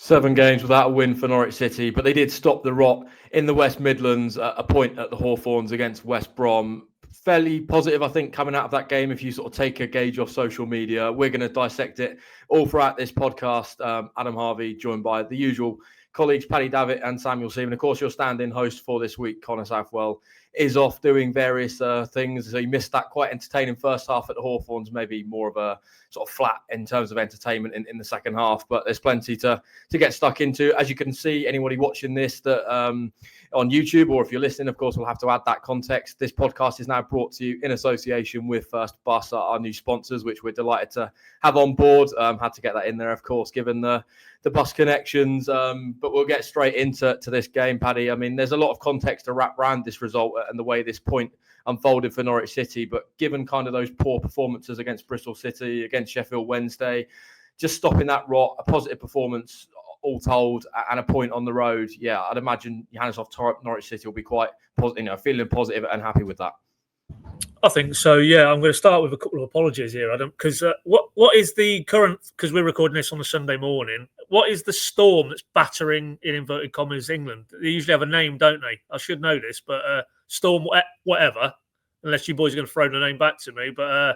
7 games without a win for Norwich City, but they did stop the rot in the West Midlands, a point at the Hawthorns against West Brom. Fairly positive, I think, coming out of that game. If you sort of take a gauge off social media, we're going to dissect it all throughout this podcast. Adam Harvey, joined by the usual colleagues, Paddy, Davitt and Samuel Seaman. Of course, your stand-in host for this week, Connor Southwell, is off doing various things. So you missed that quite entertaining first half at the Hawthorns, maybe more of a sort of flat in terms of entertainment in the second half. But there's plenty to get stuck into. As you can see, anybody watching this that on YouTube, or if you're listening, of course, we'll have to add that context. This podcast is now brought to you in association with First Bus, our new sponsors, which we're delighted to have on board. Had to get that in there, of course, given the bus connections. But we'll get straight into this game, Paddy. I mean, there's a lot of context to wrap around this result and the way this point unfolded for Norwich City. But given kind of those poor performances against Bristol City, against Sheffield Wednesday, just stopping that rot, a positive performance all told, and a point on the road. Yeah, I'd imagine Johannes off Thorup, Norwich City will be quite positive, feeling positive and happy with that. I think so. Yeah, I'm going to start with a couple of apologies here, Adam, because what is the current? Because we're recording this on a Sunday morning. What is the storm that's battering, in inverted commas, England? They usually have a name, don't they? I should know this, but storm whatever. Unless you boys are going to throw the name back to me, but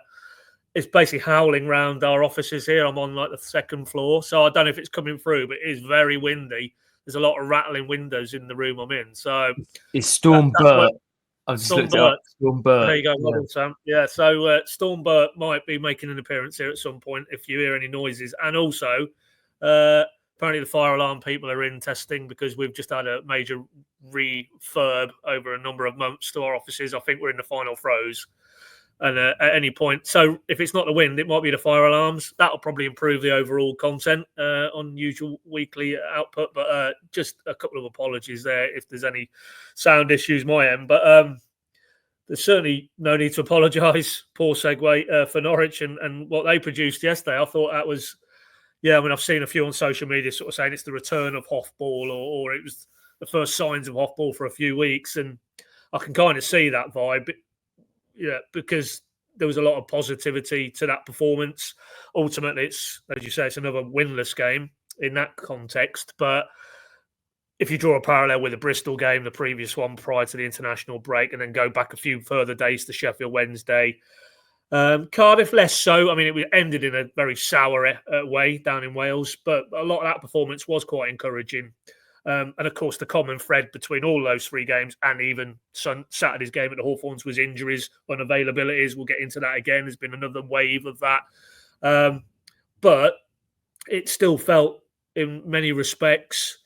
it's basically howling round our offices here. I'm on like the second floor, so I don't know if it's coming through, but it is very windy. There's a lot of rattling windows in the room I'm in. So it's Storm Bert. I've just looked it up. Storm Bert. There you go, well done, Sam. Yeah, so Storm Bert might be making an appearance here at some point if you hear any noises. And also, apparently the fire alarm people are in testing because we've just had a major refurb over a number of months to our offices. I think we're in the final throes. And at any point, so if it's not the wind, it might be the fire alarms. That'll probably improve the overall content on usual weekly output. But just a couple of apologies there if there's any sound issues my end. But there's certainly no need to apologise. Poor segue for Norwich and what they produced yesterday. I thought that was, yeah, I mean, I've seen a few on social media sort of saying it's the return of Hofball or it was the first signs of Hofball for a few weeks. And I can kind of see that vibe. Yeah, because there was a lot of positivity to that performance. Ultimately, it's, as you say, it's another winless game in that context. But if you draw a parallel with the Bristol game, the previous one prior to the international break, and then go back a few further days to Sheffield Wednesday, Cardiff less so. I mean, it ended in a very sour way down in Wales, but a lot of that performance was quite encouraging. And of course, the common thread between all those 3 games and even Saturday's game at the Hawthorns was injuries, unavailabilities. We'll get into that again. There's been another wave of that. But it still felt, in many respects,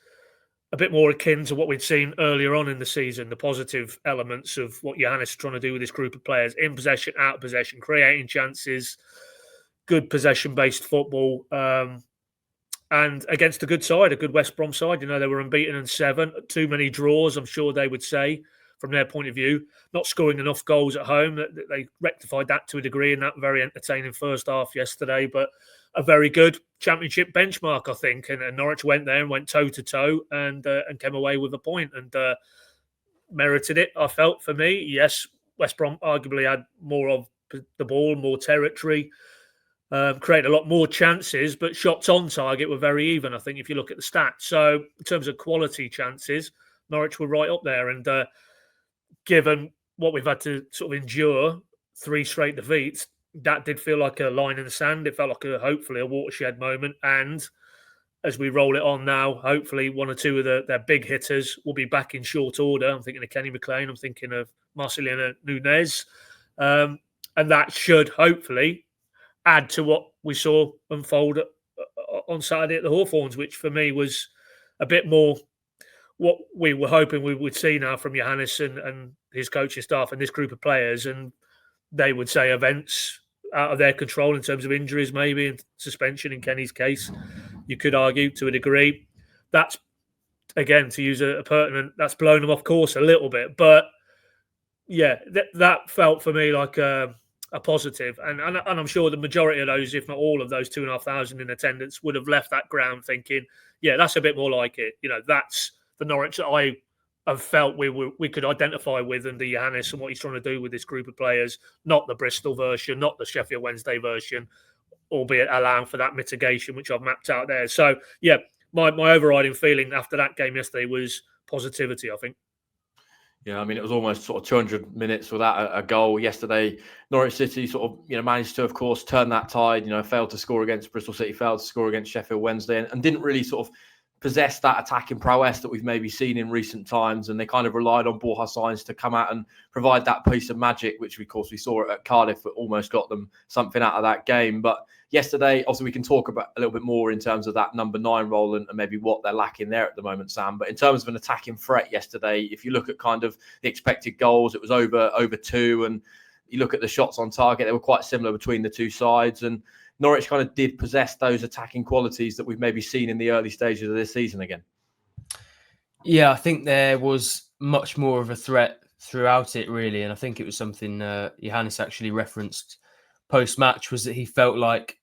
a bit more akin to what we'd seen earlier on in the season, the positive elements of what Johannes is trying to do with this group of players. In possession, out of possession, creating chances, good possession-based football. And against a good side, a good West Brom side. You know, they were unbeaten in 7. Too many draws, I'm sure they would say, from their point of view. Not scoring enough goals at home. They rectified that to a degree in that very entertaining first half yesterday. But a very good championship benchmark, I think. And Norwich went there and went toe-to-toe and came away with a point and merited it, I felt, for me. Yes, West Brom arguably had more of the ball, more territory. Created a lot more chances, but shots on target were very even, I think, if you look at the stats. So in terms of quality chances, Norwich were right up there. And given what we've had to sort of endure, 3 straight defeats, that did feel like a line in the sand. It felt like hopefully a watershed moment. And as we roll it on now, hopefully 1 or 2 of their big hitters will be back in short order. I'm thinking of Kenny McLean. I'm thinking of Marcelino Nunez. And that should hopefully add to what we saw unfold on Saturday at the Hawthorns, which for me was a bit more what we were hoping we would see now from Johannes and his coaching staff and this group of players. And they would say events out of their control in terms of injuries, maybe, and suspension in Kenny's case, you could argue to a degree. That's, again, to use a pertinent, that's blown them off course a little bit. But yeah, that felt for me like a positive, and I'm sure the majority of those, if not all of those 2,500 in attendance, would have left that ground thinking, yeah, that's a bit more like it. You know, that's the Norwich that I have felt we could identify with under Johannes and what he's trying to do with this group of players, not the Bristol version, not the Sheffield Wednesday version, albeit allowing for that mitigation, which I've mapped out there. So, yeah, my overriding feeling after that game yesterday was positivity, I think. Yeah, I mean, it was almost sort of 200 minutes without a goal yesterday. Norwich City sort of, managed to, of course, turn that tide, failed to score against Bristol City, failed to score against Sheffield Wednesday, and didn't really sort of possess that attacking prowess that we've maybe seen in recent times. And they kind of relied on Borja Sainz to come out and provide that piece of magic, which, of course, we saw at Cardiff, but almost got them something out of that game. But yesterday, obviously, we can talk about a little bit more in terms of that number 9 role and maybe what they're lacking there at the moment, Sam. But in terms of an attacking threat yesterday, if you look at kind of the expected goals, it was over 2. And you look at the shots on target, they were quite similar between the two sides. And Norwich kind of did possess those attacking qualities that we've maybe seen in the early stages of this season again. Yeah, I think there was much more of a threat throughout it, really. And I think it was something Johannes actually referenced post-match, was that he felt like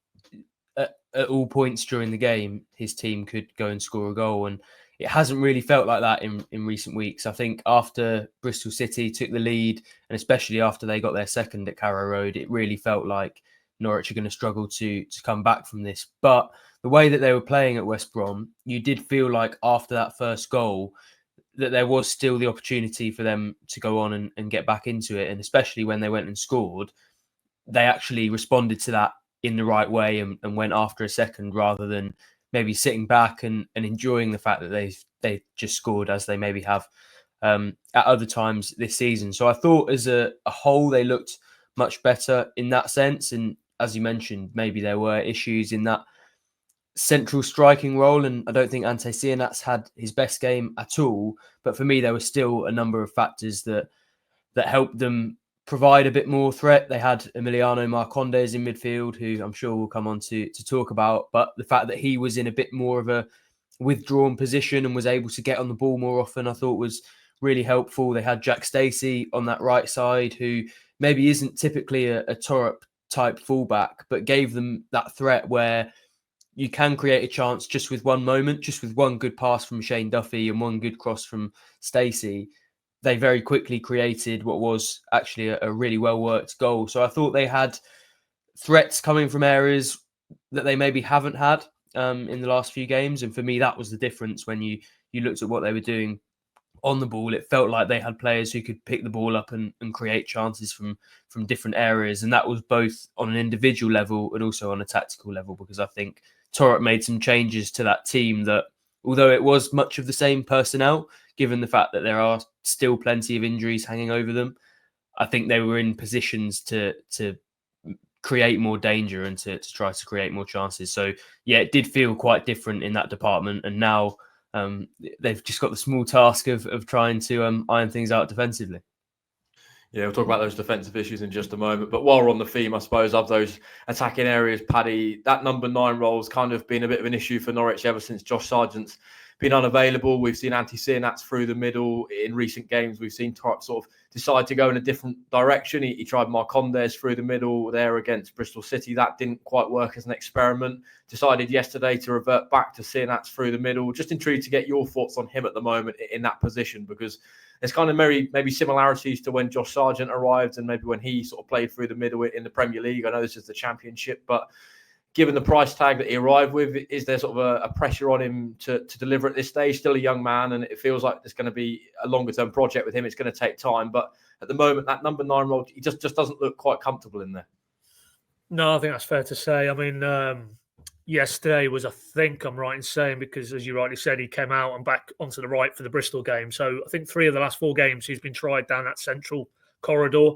at all points during the game, his team could go and score a goal. And it hasn't really felt like that in recent weeks. I think after Bristol City took the lead, and especially after they got their second at Carrow Road, it really felt like Norwich are going to struggle to come back from this. But the way that they were playing at West Brom, you did feel like after that first goal that there was still the opportunity for them to go on and get back into it. And especially when they went and scored, they actually responded to that in the right way and went after a second, rather than maybe sitting back and enjoying the fact that they just scored, as they maybe have at other times this season. So I thought as a whole, they looked much better in that sense. And as you mentioned, maybe there were issues in that central striking role, and I don't think Ante Cianat's had his best game at all. But for me, there were still a number of factors that helped them provide a bit more threat. They had Emiliano Marcondes in midfield, who I'm sure we'll come on to talk about. But the fact that he was in a bit more of a withdrawn position and was able to get on the ball more often, I thought was really helpful. They had Jack Stacey on that right side, who maybe isn't typically a Thorup type fullback, but gave them that threat where you can create a chance just with one moment, just with one good pass from Shane Duffy and one good cross from Stacey. They very quickly created what was actually a really well-worked goal. So I thought they had threats coming from areas that they maybe haven't had in the last few games. And for me, that was the difference when you looked at what they were doing on the ball. It felt like they had players who could pick the ball up and create chances from different areas. And that was both on an individual level and also on a tactical level, because I think Thorup made some changes to that team that, although it was much of the same personnel, given the fact that there are still plenty of injuries hanging over them, I think they were in positions to create more danger and to try to create more chances. So, yeah, it did feel quite different in that department. And now they've just got the small task of trying to iron things out defensively. Yeah, we'll talk about those defensive issues in just a moment. But while we're on the theme, I suppose, of those attacking areas, Paddy, that number 9 role has kind of been a bit of an issue for Norwich ever since Josh Sargent's been unavailable. We've seen Ante Cianat's through the middle. In recent games, we've seen Thorup sort of decide to go in a different direction. He tried Marcondes through the middle there against Bristol City. That didn't quite work as an experiment. Decided yesterday to revert back to Cianat's through the middle. Just intrigued to get your thoughts on him at the moment in that position, because there's kind of maybe similarities to when Josh Sargent arrived and maybe when he sort of played through the middle in the Premier League. I know this is the Championship, but given the price tag that he arrived with, is there sort of a pressure on him to deliver at this stage? Still a young man, and it feels like it's going to be a longer-term project with him. It's going to take time. But at the moment, that number 9 role, he just doesn't look quite comfortable in there. No, I think that's fair to say. I mean, yesterday was, I think I'm right in saying, because as you rightly said, he came out and back onto the right for the Bristol game. So I think 3 of the last 4 games he's been tried down that central corridor.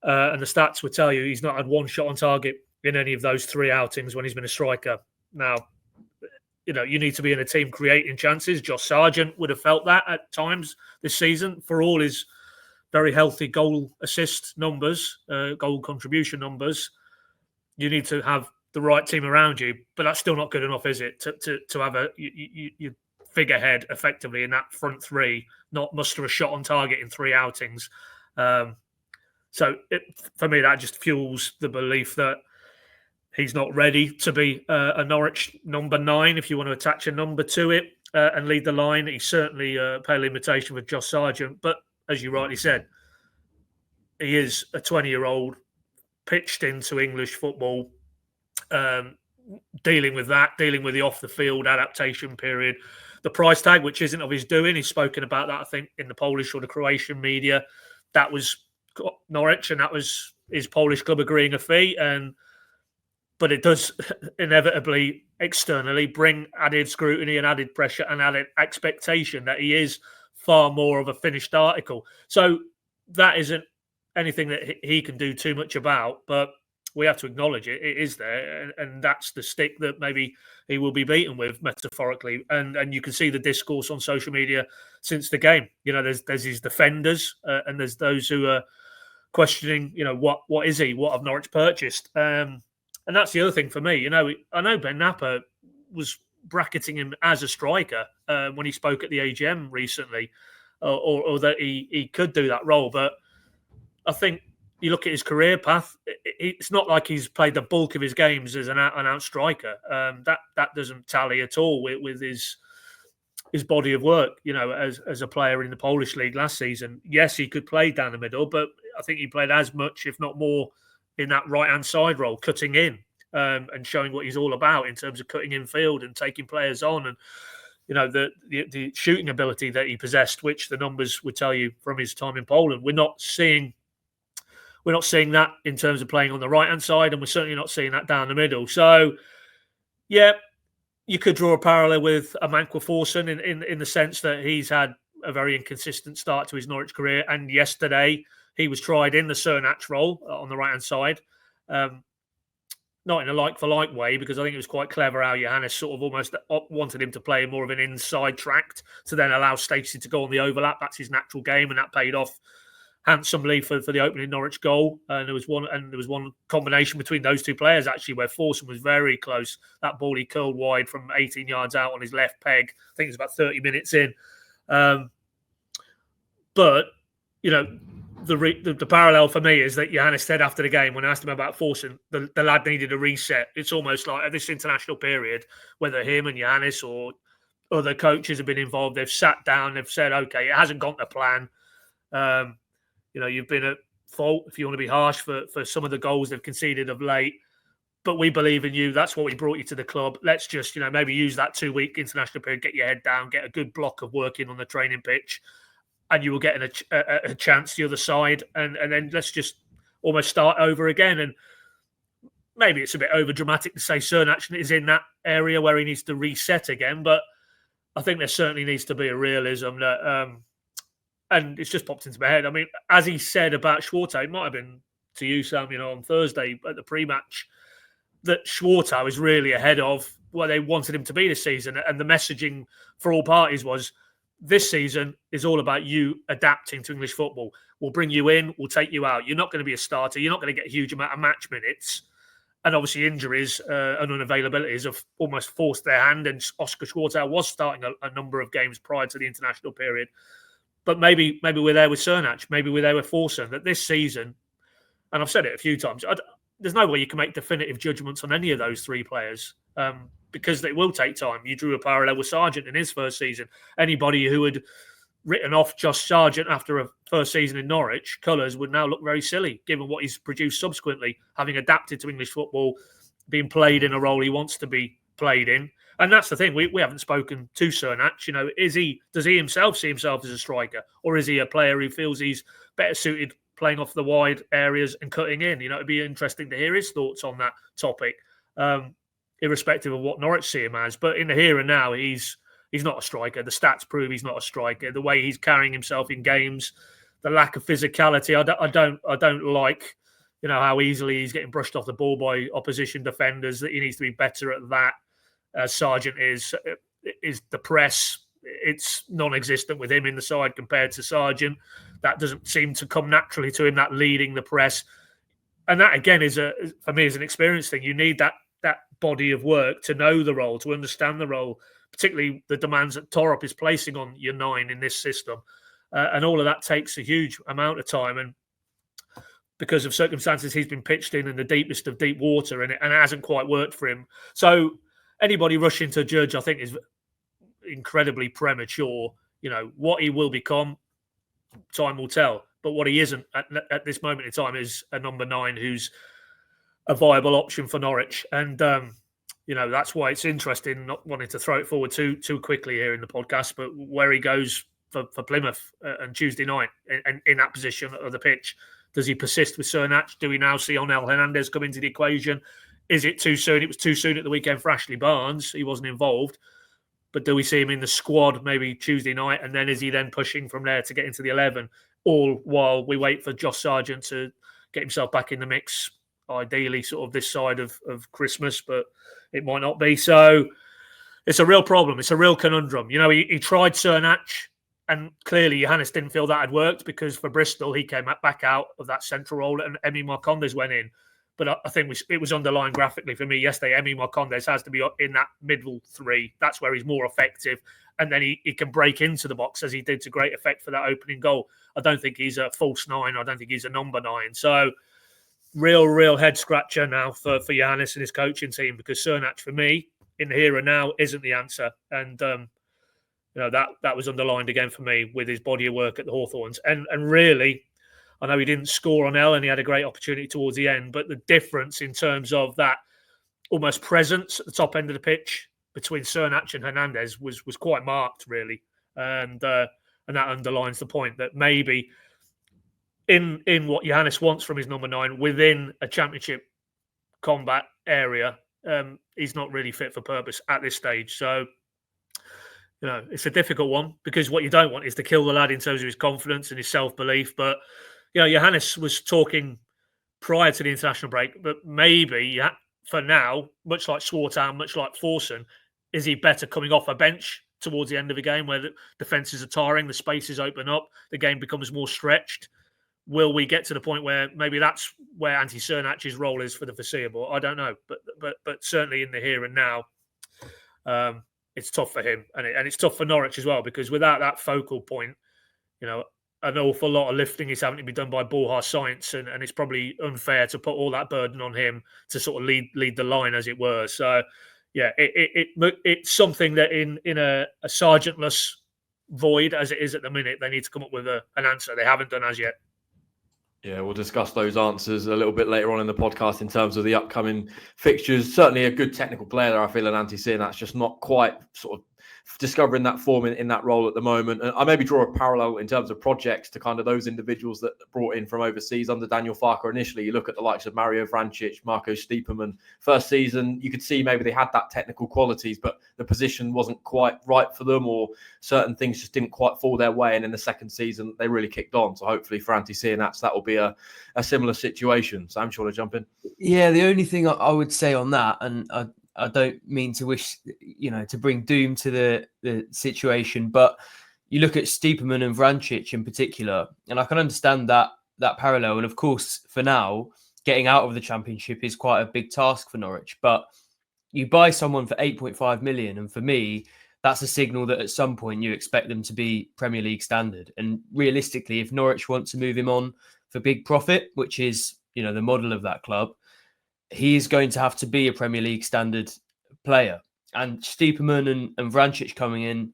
And the stats would tell you he's not had one shot on target in any of those 3 outings when he's been a striker. Now, you need to be in a team creating chances. Josh Sargent would have felt that at times this season, for all his very healthy goal assist numbers, goal contribution numbers. You need to have the right team around you, but that's still not good enough, is it? To have your figurehead effectively in that front 3, not muster a shot on target in 3 outings. So for me, that just fuels the belief that he's not ready to be a Norwich number 9, if you want to attach a number to it and lead the line. He's certainly a pale imitation with Josh Sargent. But as you rightly said, he is a 20-year-old pitched into English football dealing with the off the field adaptation period, the price tag, which isn't of his doing. He's spoken about that, I think, in the Polish or the Croatian media. That was Norwich, and that was his Polish club agreeing a fee. But it does inevitably externally bring added scrutiny and added pressure and added expectation that he is far more of a finished article. So that isn't anything that he can do too much about, but we have to acknowledge it. It is there, and that's the stick that maybe he will be beaten with, metaphorically. And you can see the discourse on social media since the game. You know, there's his defenders, and there's those who are questioning, you know, what is he? What have Norwich purchased? And that's the other thing for me. You know, I know Ben Napper was bracketing him as a striker when he spoke at the AGM recently, or that he could do that role. But I think you look at his career path, it's not like he's played the bulk of his games as an out striker. That doesn't tally at all with his body of work, you know, as a player in the Polish league last season. Yes, he could play down the middle, but I think he played as much, if not more, in that right-hand side role, cutting in and showing what he's all about in terms of cutting in field and taking players on, and you know the shooting ability that he possessed, which the numbers would tell you from his time in Poland. We're not seeing that in terms of playing on the right-hand side, and we're certainly not seeing that down the middle. So, yeah, you could draw a parallel with a Mankwa Forson in the sense that he's had a very inconsistent start to his Norwich career, and yesterday he was tried in the Cernach role on the right-hand side. Not in a like-for-like way, because I think it was quite clever how Johannes sort of almost wanted him to play more of an inside tract to then allow Stacey to go on the overlap. That's his natural game, and that paid off handsomely for the opening Norwich goal. And there was one combination between those two players, actually, where Forson was very close. That ball he curled wide from 18 yards out on his left peg. I think it was about 30 minutes in. But, you know, the parallel for me is that Johannes said after the game, when I asked him about Forson, the lad needed a reset. It's almost like at this international period, whether him and Johannes or other coaches have been involved, they've sat down, they've said, okay, it hasn't gone to plan. You know, you've been at fault, if you want to be harsh, for some of the goals they've conceded of late. But we believe in you. That's what we brought you to the club. Let's just, you know, maybe use that 2-week international period, get your head down, get a good block of work in on the training pitch, and you will get a chance the other side. And then let's just almost start over again. And maybe it's a bit over dramatic to say Cernach is in that area where he needs to reset again. But I think there certainly needs to be a realism that, and it's just popped into my head. I mean, as he said about Schwartau, it might have been to you, Sam, you know, on Thursday at the pre-match, that Schwartau is really ahead of where they wanted him to be this season. And the messaging for all parties was, this season is all about you adapting to English football. We'll bring you in, we'll take you out. You're not going to be a starter. You're not going to get a huge amount of match minutes. And obviously injuries and unavailabilities have almost forced their hand. And Oscar Schwartau was starting a number of games prior to the international period. But maybe we're there with Cernach. Maybe we're there with Forson. That this season, and I've said it a few times, there's no way you can make definitive judgments on any of those three players. Because it will take time. You drew a parallel with Sargent in his first season. Anybody who had written off Josh Sargent after a first season in Norwich colours would now look very silly, given what he's produced subsequently, having adapted to English football, being played in a role he wants to be played in. And that's the thing. We haven't spoken to Cernach. You know, does he himself see himself as a striker, or is he a player who feels he's better suited playing off the wide areas and cutting in? You know, it'd be interesting to hear his thoughts on that topic. Irrespective of what Norwich see him as. But in the here and now, he's not a striker. The stats prove he's not a striker. The way he's carrying himself in games, the lack of physicality, I don't like, you know, how easily he's getting brushed off the ball by opposition defenders, that he needs to be better at that. Sargent is the press. It's non-existent with him in the side compared to Sargent. That doesn't seem to come naturally to him, that leading the press. And that, again, for me, is an experience thing. You need that body of work to know the role, to understand the role, particularly the demands that Thorup is placing on your 9 in this system. And all of that takes a huge amount of time. And because of circumstances, he's been pitched in the deepest of deep water, and it hasn't quite worked for him. So anybody rushing to judge, I think, is incredibly premature. You know, what he will become, time will tell. But what he isn't at this moment in time is a number 9 who's a viable option for Norwich. And that's why it's interesting, not wanting to throw it forward too quickly here in the podcast, but where he goes for Plymouth on Tuesday night and in that position of the pitch. Does he persist with Cernach? Do we now see Onel Hernandez come into the equation? Is it too soon? It was too soon at the weekend for Ashley Barnes. He wasn't involved. But do we see him in the squad maybe Tuesday night? And then is he then pushing from there to get into the 11? All while we wait for Josh Sargent to get himself back in the mix, ideally sort of this side of Christmas, but it might not be. So it's a real problem. It's a real conundrum. He tried Cernach, and clearly Johannes didn't feel that had worked, because for Bristol, he came back out of that central role and Emi Marcondes went in. But I think it was underlined graphically for me yesterday. Emi Marcondes has to be in that middle three. That's where he's more effective. And then he can break into the box, as he did to great effect for that opening goal. I don't think he's a false 9. I don't think he's a number 9. So real head scratcher now for Johannes and his coaching team, because Cernach, for me, in the here and now, isn't the answer. And that was underlined again for me with his body of work at the Hawthorns. And really, I know he didn't score on El, and he had a great opportunity towards the end, but the difference in terms of that almost presence at the top end of the pitch between Cernach and Hernandez was quite marked, really. And that underlines the point that maybe in what Johannes wants from his number 9 within a championship combat area, he's not really fit for purpose at this stage. So, it's a difficult one, because what you don't want is to kill the lad in terms of his confidence and his self-belief. But, Johannes was talking prior to the international break, but maybe for now, much like Swartown, much like Forson, is he better coming off a bench towards the end of the game where the defences are tiring, the spaces open up, the game becomes more stretched? Will we get to the point where maybe that's where Antti Cernach's role is for the foreseeable? I don't know, but certainly in the here and now, it's tough for him, and it's tough for Norwich as well, because without that focal point, an awful lot of lifting is having to be done by Borja Sainz, and it's probably unfair to put all that burden on him to sort of lead the line, as it were. So, yeah, it's something that in a Sargentless void as it is at the minute, they need to come up with an answer. They haven't done as yet. Yeah, we'll discuss those answers a little bit later on in the podcast in terms of the upcoming fixtures. Certainly a good technical player there, I feel, and Antti Cernach's just not quite sort of discovering that form in that role at the moment. And I maybe draw a parallel in terms of projects to kind of those individuals that brought in from overseas under Daniel Farke initially. You look at the likes of Mario Vrancic, Marco Stiepermann. First season, you could see maybe they had that technical qualities, but the position wasn't quite right for them, or certain things just didn't quite fall their way. And in the second season, they really kicked on. So hopefully for Antti Cernach, that will be a similar situation. Sam, do you want to jump in? Yeah, the only thing I would say on that, and I don't mean to wish, to bring doom to the situation, but you look at Stiepermann and Vrancic in particular, and I can understand that parallel. And of course, for now, getting out of the Championship is quite a big task for Norwich. But you buy someone for 8.5 million, and for me, that's a signal that at some point you expect them to be Premier League standard. And realistically, if Norwich want to move him on for big profit, which is, the model of that club, he is going to have to be a Premier League standard player. And Stiepermann and Vrancic coming in,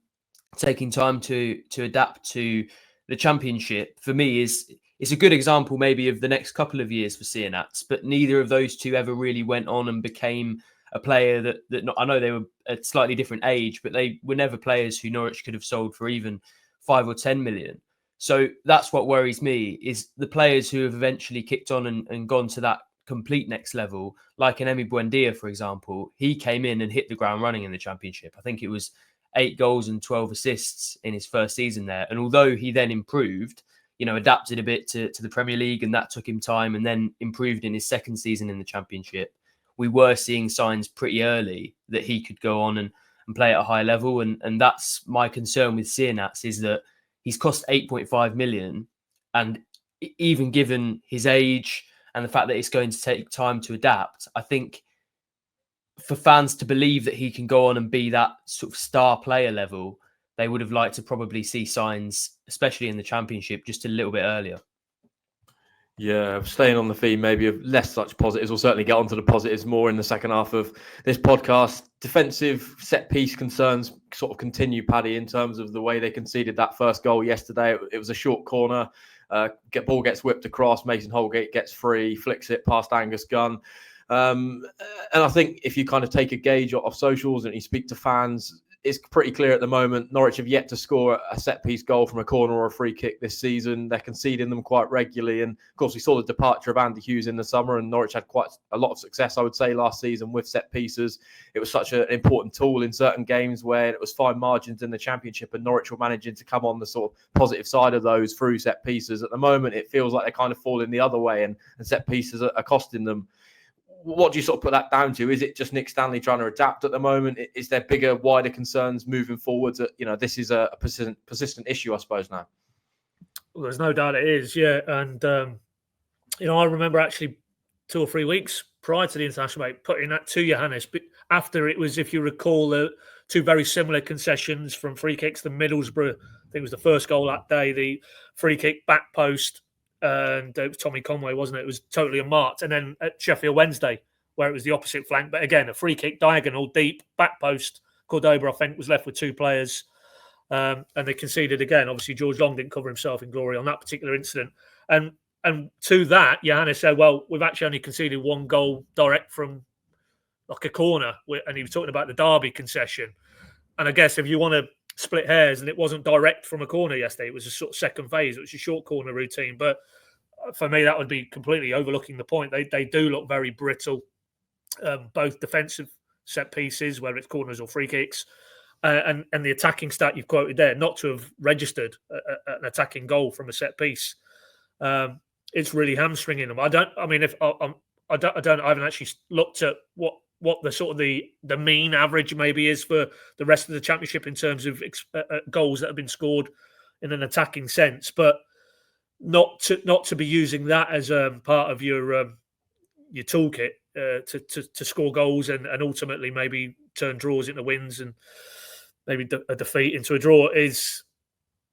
taking time to adapt to the Championship, for me is a good example maybe of the next couple of years for Cernach. But neither of those two ever really went on and became a player that I know they were at slightly different age, but they were never players who Norwich could have sold for even 5 or 10 million. So that's what worries me, is the players who have eventually kicked on and gone to that complete next level, like an Emi Buendia, for example. He came in and hit the ground running in the Championship. I think it was 8 goals and 12 assists in his first season there. And although he then improved, adapted a bit to the Premier League, and that took him time, and then improved in his second season in the Championship, we were seeing signs pretty early that he could go on and play at a high level. And that's my concern with Cernach, is that he's cost 8.5 million. And even given his age and the fact that it's going to take time to adapt, I think for fans to believe that he can go on and be that sort of star player level, they would have liked to probably see signs, especially in the Championship, just a little bit earlier. Yeah, staying on the theme maybe of less such positives. We'll certainly get onto the positives more in the second half of this podcast. Defensive set-piece concerns sort of continue, Paddy, in terms of the way they conceded that first goal yesterday. It was a short corner. Ball gets whipped across. Mason Holgate gets free, flicks it past Angus Gunn. And I think if you kind of take a gauge of socials and you speak to fans, it's pretty clear at the moment Norwich have yet to score a set-piece goal from a corner or a free kick this season. They're conceding them quite regularly. And, of course, we saw the departure of Andy Hughes in the summer, and Norwich had quite a lot of success, I would say, last season with set-pieces. It was such an important tool in certain games where it was fine margins in the Championship, and Norwich were managing to come on the sort of positive side of those through set-pieces. At the moment, it feels like they're kind of falling the other way, and set-pieces are costing them. What do you sort of put that down to? Is it just Nick Stanley trying to adapt at the moment? Is there bigger, wider concerns moving forwards? This is a persistent issue, I suppose, now. Well, there's no doubt it is, yeah. And, I remember actually 2 or 3 weeks prior to the international break putting that to Johannes. But after it was, if you recall, the 2 very similar concessions from free kicks. The Middlesbrough, I think it was the first goal that day, the free kick back post. And it was Tommy Conway, wasn't it? It was totally unmarked. And then at Sheffield Wednesday, where it was the opposite flank, but again, a free kick diagonal, deep, back post. Cordoba, I think, was left with 2 players. And they conceded again. Obviously, George Long didn't cover himself in glory on that particular incident. And to that, Johannes said, well, we've actually only conceded 1 goal direct from like a corner. And he was talking about the Derby concession. And I guess if you want to split hairs, and it wasn't direct from a corner yesterday, it was a sort of second phase. It was a short corner routine. But for me, that would be completely overlooking the point. They do look very brittle, both defensive set pieces, whether it's corners or free kicks, and the attacking stat you've quoted there, not to have registered an attacking goal from a set piece. It's really hamstringing them. I haven't actually looked at what the sort of the mean average maybe is for the rest of the Championship in terms of goals that have been scored in an attacking sense, but not to be using that as part of your toolkit to score goals and ultimately maybe turn draws into wins and maybe a defeat into a draw is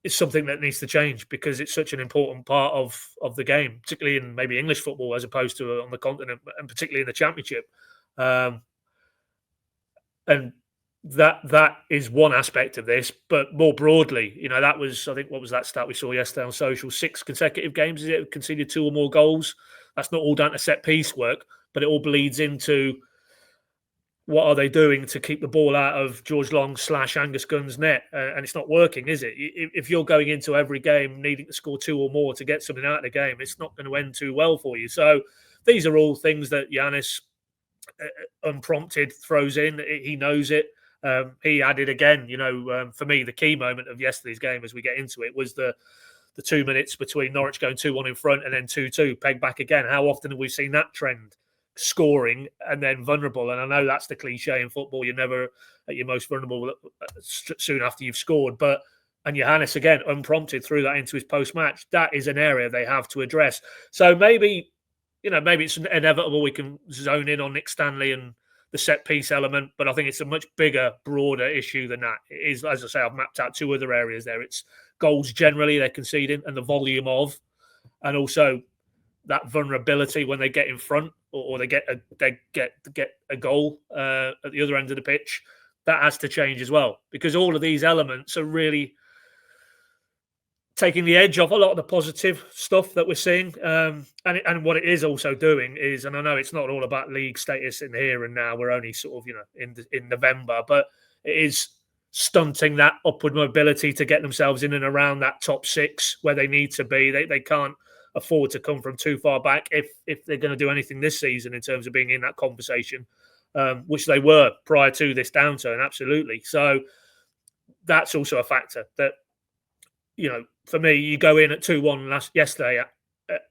something that needs to change, because it's such an important part of the game, particularly in maybe English football as opposed to on the continent, and particularly in the Championship. And that is one aspect of this, but more broadly, that was, I think, what was that stat we saw yesterday on social? 6 consecutive games, is it? Conceded 2 or more goals. That's not all down to set piece work, but it all bleeds into what are they doing to keep the ball out of George Long / Angus Gunn's net, and it's not working, is it? If you're going into every game needing to score 2 or more to get something out of the game, it's not going to end too well for you. So these are all things that Johannes unprompted throws in. He knows it. He added again, for me, the key moment of yesterday's game as we get into it was the 2 minutes between Norwich going 2-1 in front and then 2-2, pegged back again. How often have we seen that trend? Scoring and then vulnerable. And I know that's the cliche in football. You're never at your most vulnerable soon after you've scored. And Johannes, again, unprompted, threw that into his post-match. That is an area they have to address. So maybe it's inevitable we can zone in on Nick Stanley and the set-piece element, but I think it's a much bigger, broader issue than that. It is, as I say, I've mapped out 2 other areas there. It's goals generally they're conceding and the volume of, and also that vulnerability when they get in front or they get a goal at the other end of the pitch. That has to change as well, because all of these elements are really taking the edge off a lot of the positive stuff that we're seeing. And what it is also doing is, and I know it's not all about league status in here and now, we're only sort of, in November, but it is stunting that upward mobility to get themselves in and around that top 6 where they need to be. They can't afford to come from too far back if they're going to do anything this season in terms of being in that conversation, which they were prior to this downturn, absolutely. So that's also a factor that, for me, you go in at 2-1 yesterday,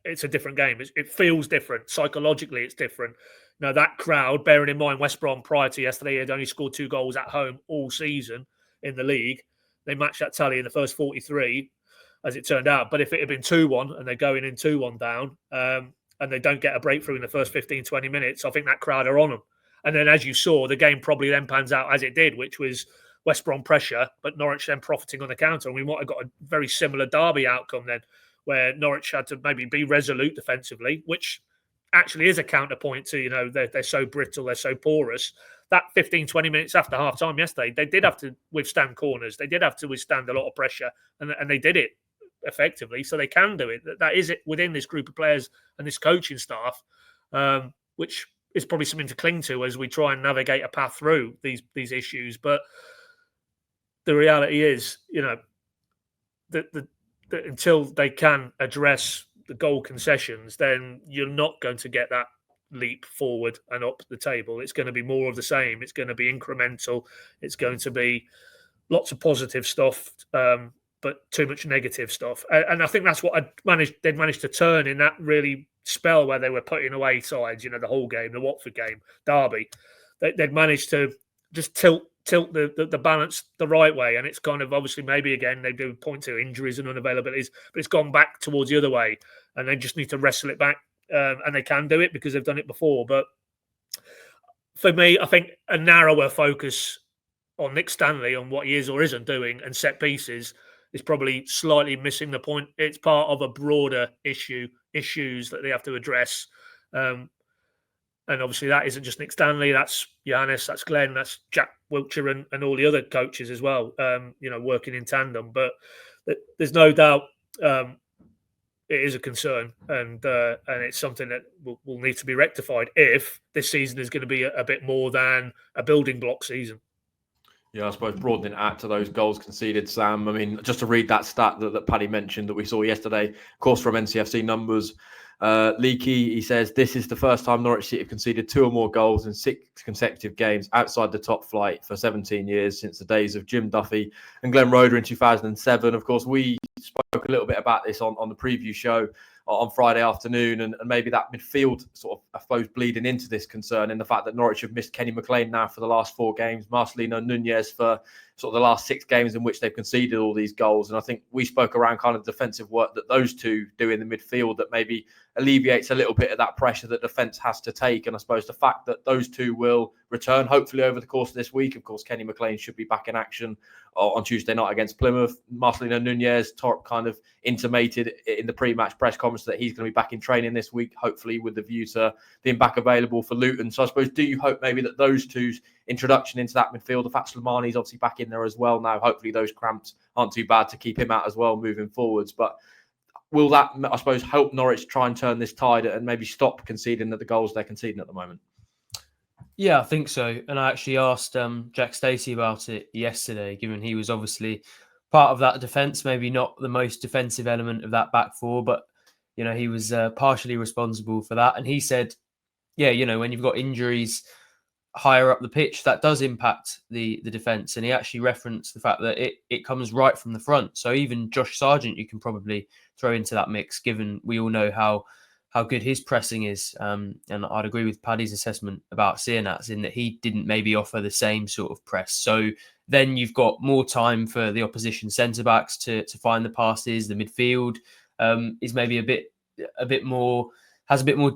it's a different game. It feels different. Psychologically, it's different. Now, that crowd, bearing in mind West Brom prior to yesterday, had only scored 2 goals at home all season in the league. They matched that tally in the first 43, as it turned out. But if it had been 2-1 and they're going in 2-1 down and they don't get a breakthrough in the first 15, 20 minutes, I think that crowd are on them. And then, as you saw, the game probably then pans out as it did, which was West Brom pressure, but Norwich then profiting on the counter. And we might have got a very similar Derby outcome then, where Norwich had to maybe be resolute defensively, which actually is a counterpoint to, they're so brittle, they're so porous. That 15, 20 minutes after half-time yesterday, they did have to withstand corners. They did have to withstand a lot of pressure, and they did it effectively, so they can do it. That is it within this group of players and this coaching staff, which is probably something to cling to as we try and navigate a path through these issues. But the reality is, that until they can address the goal concessions, then you're not going to get that leap forward and up the table. It's going to be more of the same. It's going to be incremental. It's going to be lots of positive stuff, but too much negative stuff. And I think that's what they'd managed to turn in that really spell where they were putting away sides, the whole game, the Watford game, Derby. They'd managed to just tilt the balance the right way. And it's kind of obviously maybe again they do point to injuries and unavailabilities, but it's gone back towards the other way. And they just need to wrestle it back. And they can do it because they've done it before. But for me, I think a narrower focus on Nick Stanley, on what he is or isn't doing, and set pieces is probably slightly missing the point. It's part of a broader issues that they have to address. And obviously that isn't just Nick Stanley, that's Giannis, that's Glenn, that's Jack Wiltshire and all the other coaches as well, working in tandem. But there's no doubt it is a concern, and it's something that will need to be rectified if this season is going to be a bit more than a building block season. Yeah, I suppose broadening out to those goals conceded, Sam. I mean, just to read that stat that Paddy mentioned that we saw yesterday, of course, from NCFC numbers. Leaky, he says, this is the first time Norwich City have conceded 2 or more goals in 6 consecutive games outside the top flight for 17 years, since the days of Jim Duffy and Glenn Roeder in 2007. Of course, we spoke a little bit about this on the preview show on Friday afternoon, and maybe that midfield sort of, I suppose, bleeding into this concern in the fact that Norwich have missed Kenny McLean now for the last 4 games, Marcelino Nunez for sort of the last 6 games in which they've conceded all these goals. And I think we spoke around kind of defensive work that those two do in the midfield that maybe alleviates a little bit of that pressure that defence has to take. And I suppose the fact that those two will return, hopefully over the course of this week. Of course, Kenny McLean should be back in action on Tuesday night against Plymouth. Marcelino Nunez, Thorup kind of intimated in the pre-match press conference that he's going to be back in training this week, hopefully with the view to being back available for Luton. So I suppose, do you hope maybe that those two's introduction into that midfield, the fact Slimani's obviously back in there as well now, hopefully those cramps aren't too bad to keep him out as well moving forwards. But will that, I suppose, help Norwich try and turn this tide and maybe stop conceding the goals they're conceding at the moment? Yeah, I think so. And I actually asked Jack Stacey about it yesterday, given he was obviously part of that defence, maybe not the most defensive element of that back four, but, he was partially responsible for that. And he said, yeah, when you've got injuries higher up the pitch, that does impact the defence. And he actually referenced the fact that it comes right from the front. So even Josh Sargent, you can probably throw into that mix, given we all know how good his pressing is. And I'd agree with Paddy's assessment about Seaman in that he didn't maybe offer the same sort of press. So then you've got more time for the opposition centre-backs to find the passes. The midfield is maybe a bit more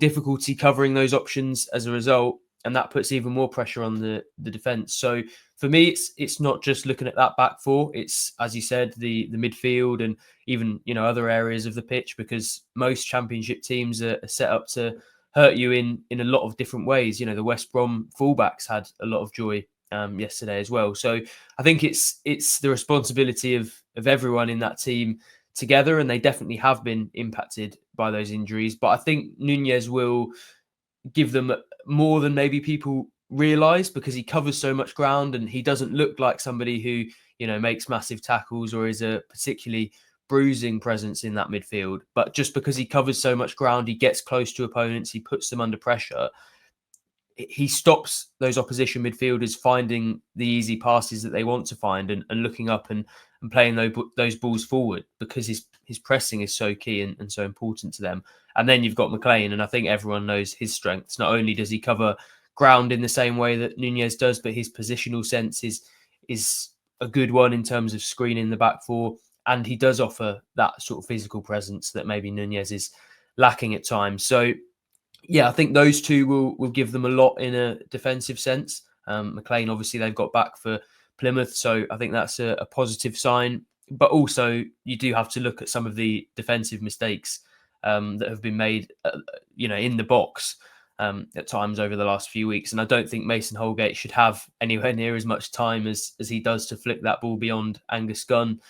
difficulty covering those options as a result. And that puts even more pressure on the defence. So for me, it's not just looking at that back four. It's, as you said, the midfield and even, other areas of the pitch, because most championship teams are set up to hurt you in a lot of different ways. The West Brom fullbacks had a lot of joy yesterday as well. So I think it's the responsibility of everyone in that team together, and they definitely have been impacted by those injuries. But I think Nunez will give them more than maybe people realise, because he covers so much ground and he doesn't look like somebody who, makes massive tackles or is a particularly bruising presence in that midfield. But just because he covers so much ground, he gets close to opponents, he puts them under pressure. He stops those opposition midfielders finding the easy passes that they want to find and looking up and playing those balls forward, because his pressing is so key and so important to them. And then you've got McLean, and I think everyone knows his strengths. Not only does he cover ground in the same way that Nunez does, but his positional sense is a good one in terms of screening the back four. And he does offer that sort of physical presence that maybe Nunez is lacking at times. So, yeah, I think those two will give them a lot in a defensive sense. McLean, obviously, they've got back for Plymouth, so I think that's a positive sign. But also, you do have to look at some of the defensive mistakes that have been made, in the box at times over the last few weeks. And I don't think Mason Holgate should have anywhere near as much time as he does to flick that ball beyond Angus Gunn.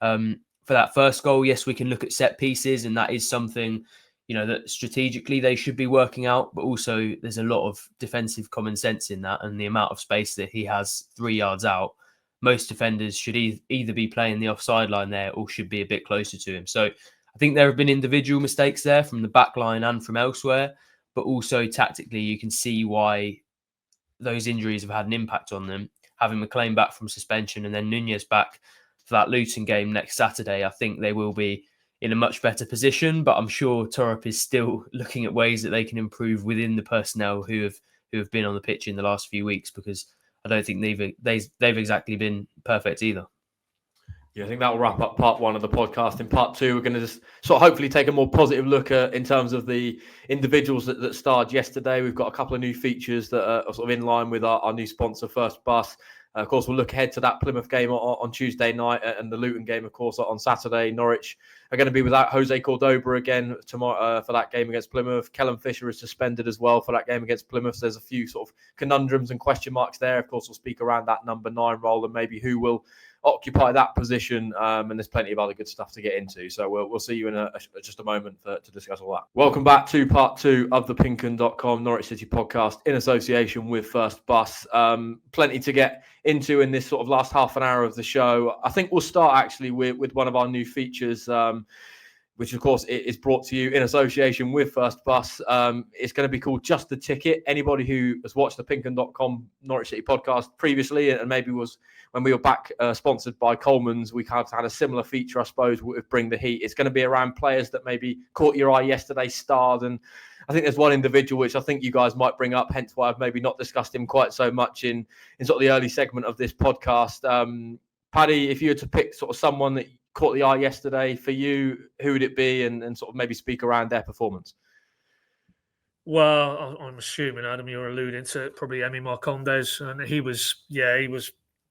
For that first goal, yes, we can look at set pieces, and that is something, that strategically they should be working out, but also there's a lot of defensive common sense in that, and the amount of space that he has 3 yards out. Most defenders should either be playing the offside line there or should be a bit closer to him. So I think there have been individual mistakes there from the back line and from elsewhere, but also tactically you can see why those injuries have had an impact on them. Having McLean back from suspension and then Nunez back for that Luton game next Saturday, I think they will be in a much better position, but I'm sure Thorup is still looking at ways that they can improve within the personnel who have been on the pitch in the last few weeks, because I don't think they've exactly been perfect either. Yeah, I think that will wrap up part 1 of the podcast. In part 2, we're going to just sort of hopefully take a more positive look at in terms of the individuals that started yesterday. We've got a couple of new features that are sort of in line with our new sponsor, First Bus. Of course, we'll look ahead to that Plymouth game on Tuesday night and the Luton game, of course, on Saturday. Norwich are going to be without Jose Cordoba again tomorrow for that game against Plymouth. Kellen Fisher is suspended as well for that game against Plymouth. So there's a few sort of conundrums and question marks there. Of course, we'll speak around that number 9 role and maybe who will occupy that position, and there's plenty of other good stuff to get into. So we'll see you in just a moment to discuss all that. Welcome back to part 2 of the PinkUn.com Norwich City podcast in association with First Bus. Plenty to get into in this sort of last half an hour of the show. I think we'll start actually with one of our new features, which of course is brought to you in association with First Bus. It's going to be called Just the Ticket. Anybody who has watched the PinkUn.com Norwich City podcast previously and maybe was when we were back sponsored by Coleman's, we kind of had a similar feature, I suppose, with Bring the Heat. It's going to be around players that maybe caught your eye yesterday, starred, and I think there's one individual which I think you guys might bring up, hence why I've maybe not discussed him quite so much in sort of the early segment of this podcast. Paddy, if you were to pick sort of someone that caught the eye yesterday for you, who would it be, and sort of maybe speak around their performance? Well, I'm assuming, Adam, you're alluding to probably Emi Marcondes, and he was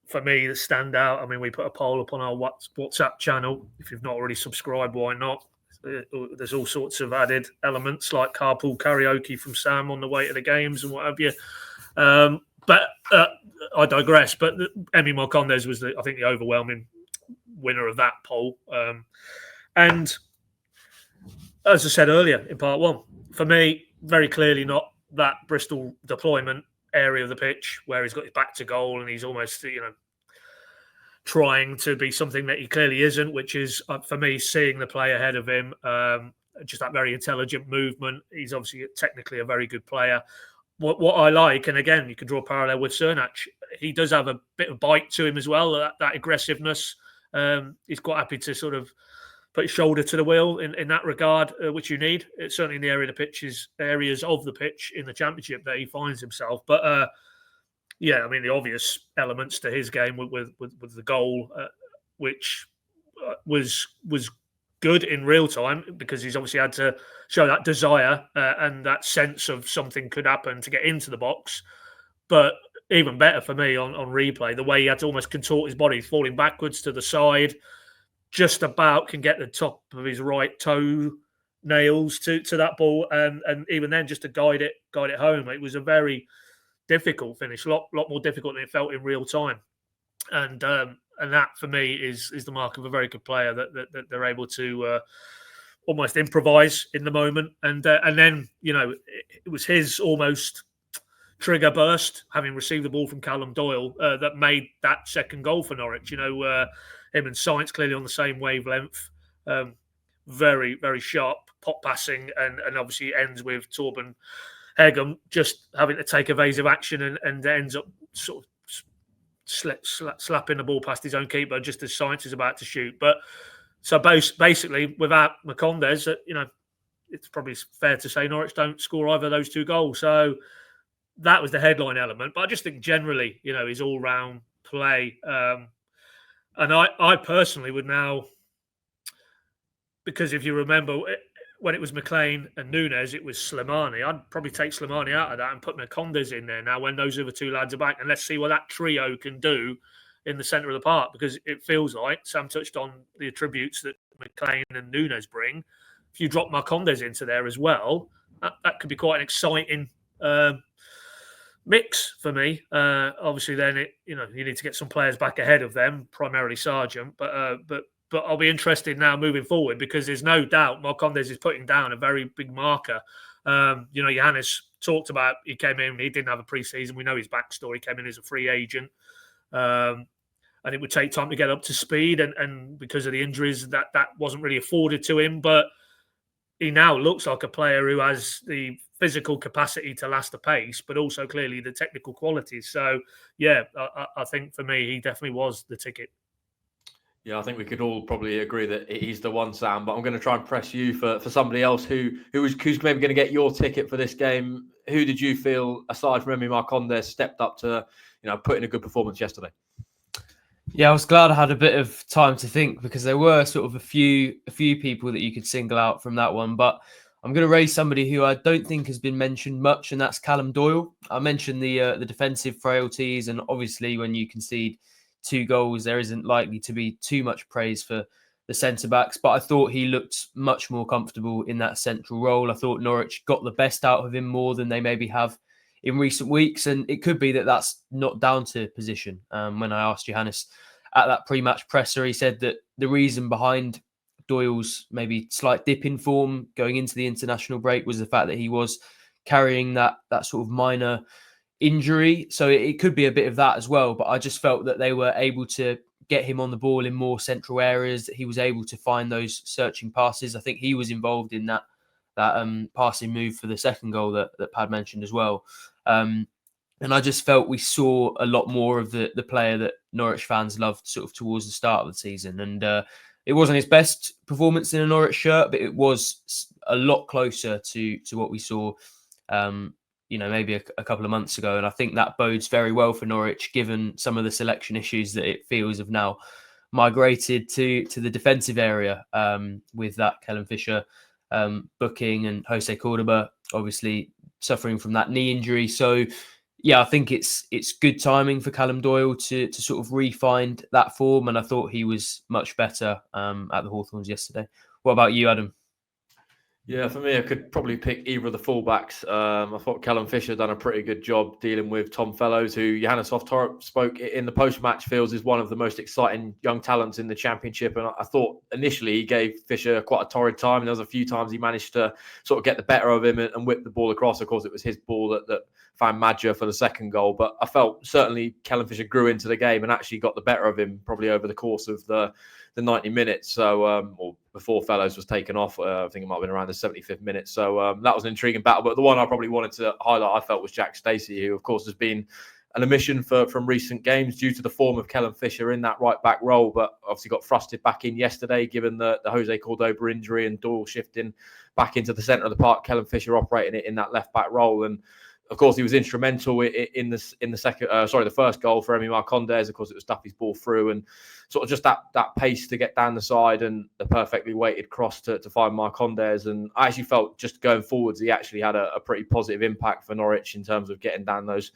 for me the standout. I mean, we put a poll up on our WhatsApp channel. If you've not already subscribed, why not? There's all sorts of added elements like carpool karaoke from Sam on the way to the games and what have you. But I digress. But Emi Marcondes was, I think, the overwhelming winner of that poll. And as I said earlier in part 1, for me, very clearly not that Bristol deployment area of the pitch where he's got his back to goal and he's almost, trying to be something that he clearly isn't, which is, for me, seeing the play ahead of him, just that very intelligent movement. He's obviously technically a very good player. What I like, and again, you can draw a parallel with Cernak, he does have a bit of bite to him as well, that aggressiveness. He's quite happy to sort of put his shoulder to the wheel in that regard, which you need. It's certainly in the areas of the pitch in the Championship that he finds himself. But I mean, the obvious elements to his game with the goal, which was good in real time, because he's obviously had to show that desire and that sense of something could happen to get into the box. But even better for me on replay, the way he had to almost contort his body, falling backwards to the side, just about can get the top of his right toe nails to that ball, and even then just to guide it home. It was a very difficult finish, a lot more difficult than it felt in real time, and that for me is the mark of a very good player, that they're able to almost improvise in the moment, and then it was his almost trigger burst, having received the ball from Callum Doyle, that made that second goal for Norwich. Him and Sainz clearly on the same wavelength, very, very sharp pop passing, and obviously ends with Torben Hegem just having to take evasive action and ends up sort of slapping the ball past his own keeper just as Sainz is about to shoot. But so basically, without Marcondes, it's probably fair to say Norwich don't score either of those 2 goals. So that was the headline element. But I just think generally, his all-round play. And I personally would now, because if you remember, when it was McLean and Nunez, it was Slimani. I'd probably take Slimani out of that and put Marcondes in there now when those other 2 lads are back. And let's see what that trio can do in the centre of the park, because it feels like, Sam touched on the attributes that McLean and Nunez bring. If you drop Marcondes into there as well, that could be quite an exciting mix for me. Obviously, then you need to get some players back ahead of them, primarily Sargent, but but I'll be interested now moving forward because there's no doubt Marcondes is putting down a very big marker. Johannes talked about he came in, he didn't have a pre-season. We know his backstory. He came in as a free agent. And it would take time to get up to speed. And because of the injuries, that wasn't really afforded to him. But he now looks like a player who has the physical capacity to last the pace, but also clearly the technical qualities. So, yeah, I think for me, he definitely was the ticket. Yeah, I think we could all probably agree that he's the one, Sam. But I'm going to try and press you for somebody else who's maybe going to get your ticket for this game. Who did you feel, aside from Emi Marcondes, stepped up to put in a good performance yesterday? Yeah, I was glad I had a bit of time to think because there were sort of a few people that you could single out from that one. But I'm going to raise somebody who I don't think has been mentioned much, and that's Callum Doyle. I mentioned the defensive frailties, and obviously when you concede 2 goals, there isn't likely to be too much praise for the centre-backs, but I thought he looked much more comfortable in that central role. I thought Norwich got the best out of him more than they maybe have in recent weeks, and it could be that that's not down to position. When I asked Johannes at that pre-match presser, he said that the reason behind Doyle's maybe slight dip in form going into the international break was the fact that he was carrying that sort of minor injury. So it could be a bit of that as well. But I just felt that they were able to get him on the ball in more central areas, that he was able to find those searching passes. I think he was involved in that passing move for the second goal that Pad mentioned as well. And I just felt we saw a lot more of the player that Norwich fans loved sort of towards the start of the season. And it wasn't his best performance in a Norwich shirt, but it was a lot closer to what we saw maybe a couple of months ago. And I think that bodes very well for Norwich, given some of the selection issues that it feels have now migrated to the defensive area with that Kellen Fisher booking and Jose Cordoba obviously suffering from that knee injury. So, yeah, I think it's good timing for Callum Doyle to sort of re-find that form. And I thought he was much better at the Hawthorns yesterday. What about you, Adam? Yeah, for me, I could probably pick either of the fullbacks. I thought Callum Fisher done a pretty good job dealing with Tom Fellows, who Johannes Thorup spoke in the post-match feels is one of the most exciting young talents in the Championship. And I thought initially he gave Fisher quite a torrid time. And there was a few times he managed to sort of get the better of him and whip the ball across. Of course, it was his ball that found Madger for the second goal. But I felt certainly Callum Fisher grew into the game and actually got the better of him probably over the course of the 90 minutes. So, or before Fellows was taken off, I think it might have been around the 75th minute. So that was an intriguing battle. But the one I probably wanted to highlight, I felt, was Jack Stacey, who, of course, has been an omission from recent games due to the form of Callum Fisher in that right-back role, but obviously got thrusted back in yesterday, given the Jose Cordoba injury and Doyle shifting back into the centre of the park. Callum Fisher operating it in that left-back role. And of course, he was instrumental in the first goal for Emi Marcondes. Of course, it was Duffy's ball through and sort of just that pace to get down the side and the perfectly weighted cross to find Marcondes. And I actually felt just going forwards, he actually had a pretty positive impact for Norwich in terms of getting down those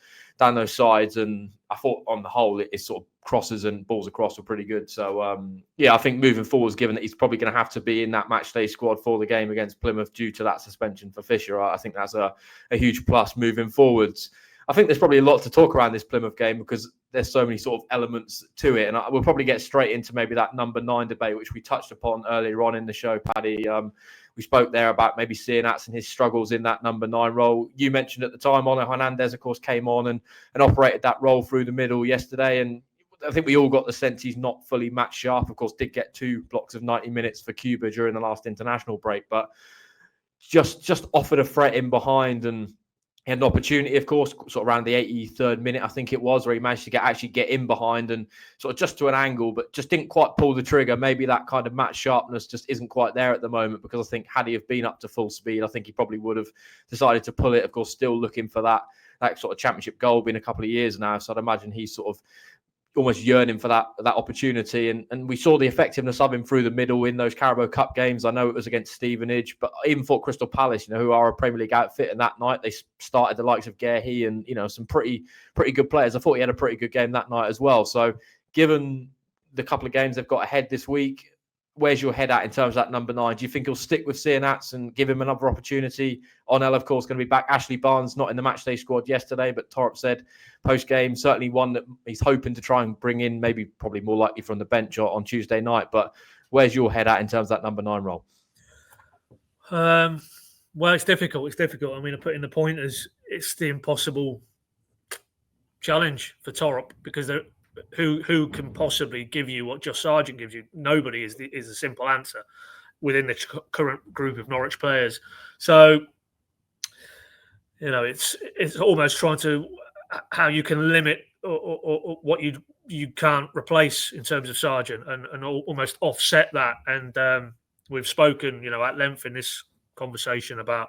sides. And I thought on the whole, it's sort of crosses and balls across were pretty good. So, I think moving forwards, given that he's probably going to have to be in that matchday squad for the game against Plymouth due to that suspension for Fisher, I think that's a huge plus moving forwards. I think there's probably a lot to talk around this Plymouth game because there's so many sort of elements to it. And we'll probably get straight into maybe that number 9 debate, which we touched upon earlier on in the show, Paddy. We spoke there about maybe Seaman and his struggles in that number 9 role. You mentioned at the time, Ono Hernandez, of course, came on and operated that role through the middle yesterday. And I think we all got the sense he's not fully match sharp. Of course, did get 2 blocks of 90 minutes for Cuba during the last international break, but just offered a threat in behind. And he had an opportunity, of course, sort of around the 83rd minute, I think it was, where he managed to actually get in behind and sort of just to an angle, but just didn't quite pull the trigger. Maybe that kind of match sharpness just isn't quite there at the moment, because I think had he have been up to full speed, I think he probably would have decided to pull it. Of course, still looking for that sort of championship goal, been a couple of years now. So I'd imagine he's sort of almost yearning for that opportunity. And we saw the effectiveness of him through the middle in those Carabao Cup games. I know it was against Stevenage, but I even thought Crystal Palace, who are a Premier League outfit, and that night they started the likes of Gehi and, some pretty good players. I thought he had a pretty good game that night as well. So given the couple of games they've got ahead this week, where's your head at in terms of that number 9? Do you think he'll stick with Seaman and give him another opportunity? Onel, of course, going to be back. Ashley Barnes not in the matchday squad yesterday, but Thorup said post-game, certainly one that he's hoping to try and bring in, probably more likely from the bench on Tuesday night. But Where's your head at in terms of that number 9 role? Well, it's difficult. It's difficult. I mean, I put in the pointers. It's the impossible challenge for Thorup, because who can possibly give you what Josh Sargent gives you? Nobody is a simple answer within the current group of Norwich players. So, it's almost trying to how you can limit or what you can't replace in terms of Sargent, and almost offset that. And we've spoken, at length in this conversation about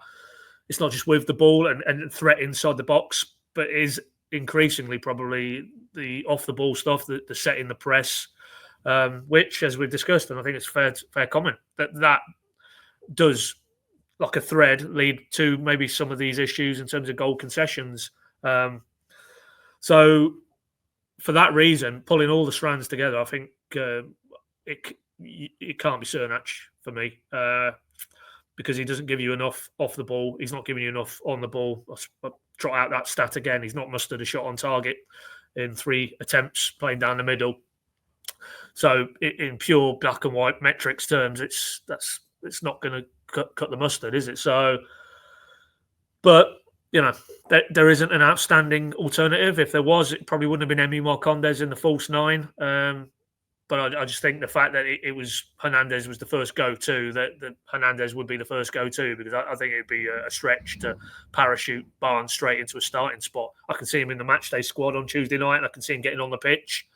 it's not just with the ball and threat inside the box, but is increasingly probably the off the ball stuff, the setting the press, which, as we've discussed, and I think it's fair comment, that does, like a thread, lead to maybe some of these issues in terms of goal concessions. So for that reason, pulling all the strands together, I think it can't be Cernach for me, because he doesn't give you enough off the ball. He's not giving you enough on the ball. I'll trot out that stat again. He's not mustered a shot on target in 3 attempts playing down the middle. So in pure black and white metrics terms, it's not going to cut the mustard, is it? So, but there isn't an outstanding alternative. If there was, it probably wouldn't have been Emi Marcondes in the false 9. But I just think the fact that it was Hernandez was the first go-to, that Hernandez would be the first go-to, because I think it'd be a stretch to parachute Barnes straight into a starting spot. I can see him in the matchday squad on Tuesday night, and I can see him getting on the pitch,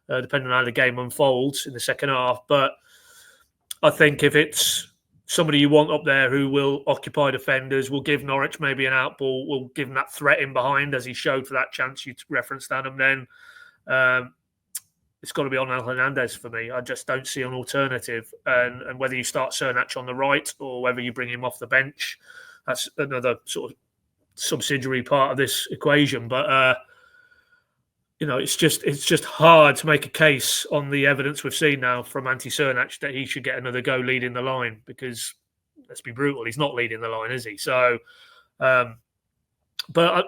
depending on how the game unfolds in the second half. But I think if it's somebody you want up there who will occupy defenders, will give Norwich maybe an out ball, will give them that threat in behind, as he showed for that chance you referenced, Adam, then it's got to be on Hernandez for me. I just don't see an alternative. And whether you start Cernach on the right or whether you bring him off the bench, that's another sort of subsidiary part of this equation. But it's just hard to make a case on the evidence we've seen now from Cernach that he should get another go leading the line, because, let's be brutal, he's not leading the line, is he? So, what I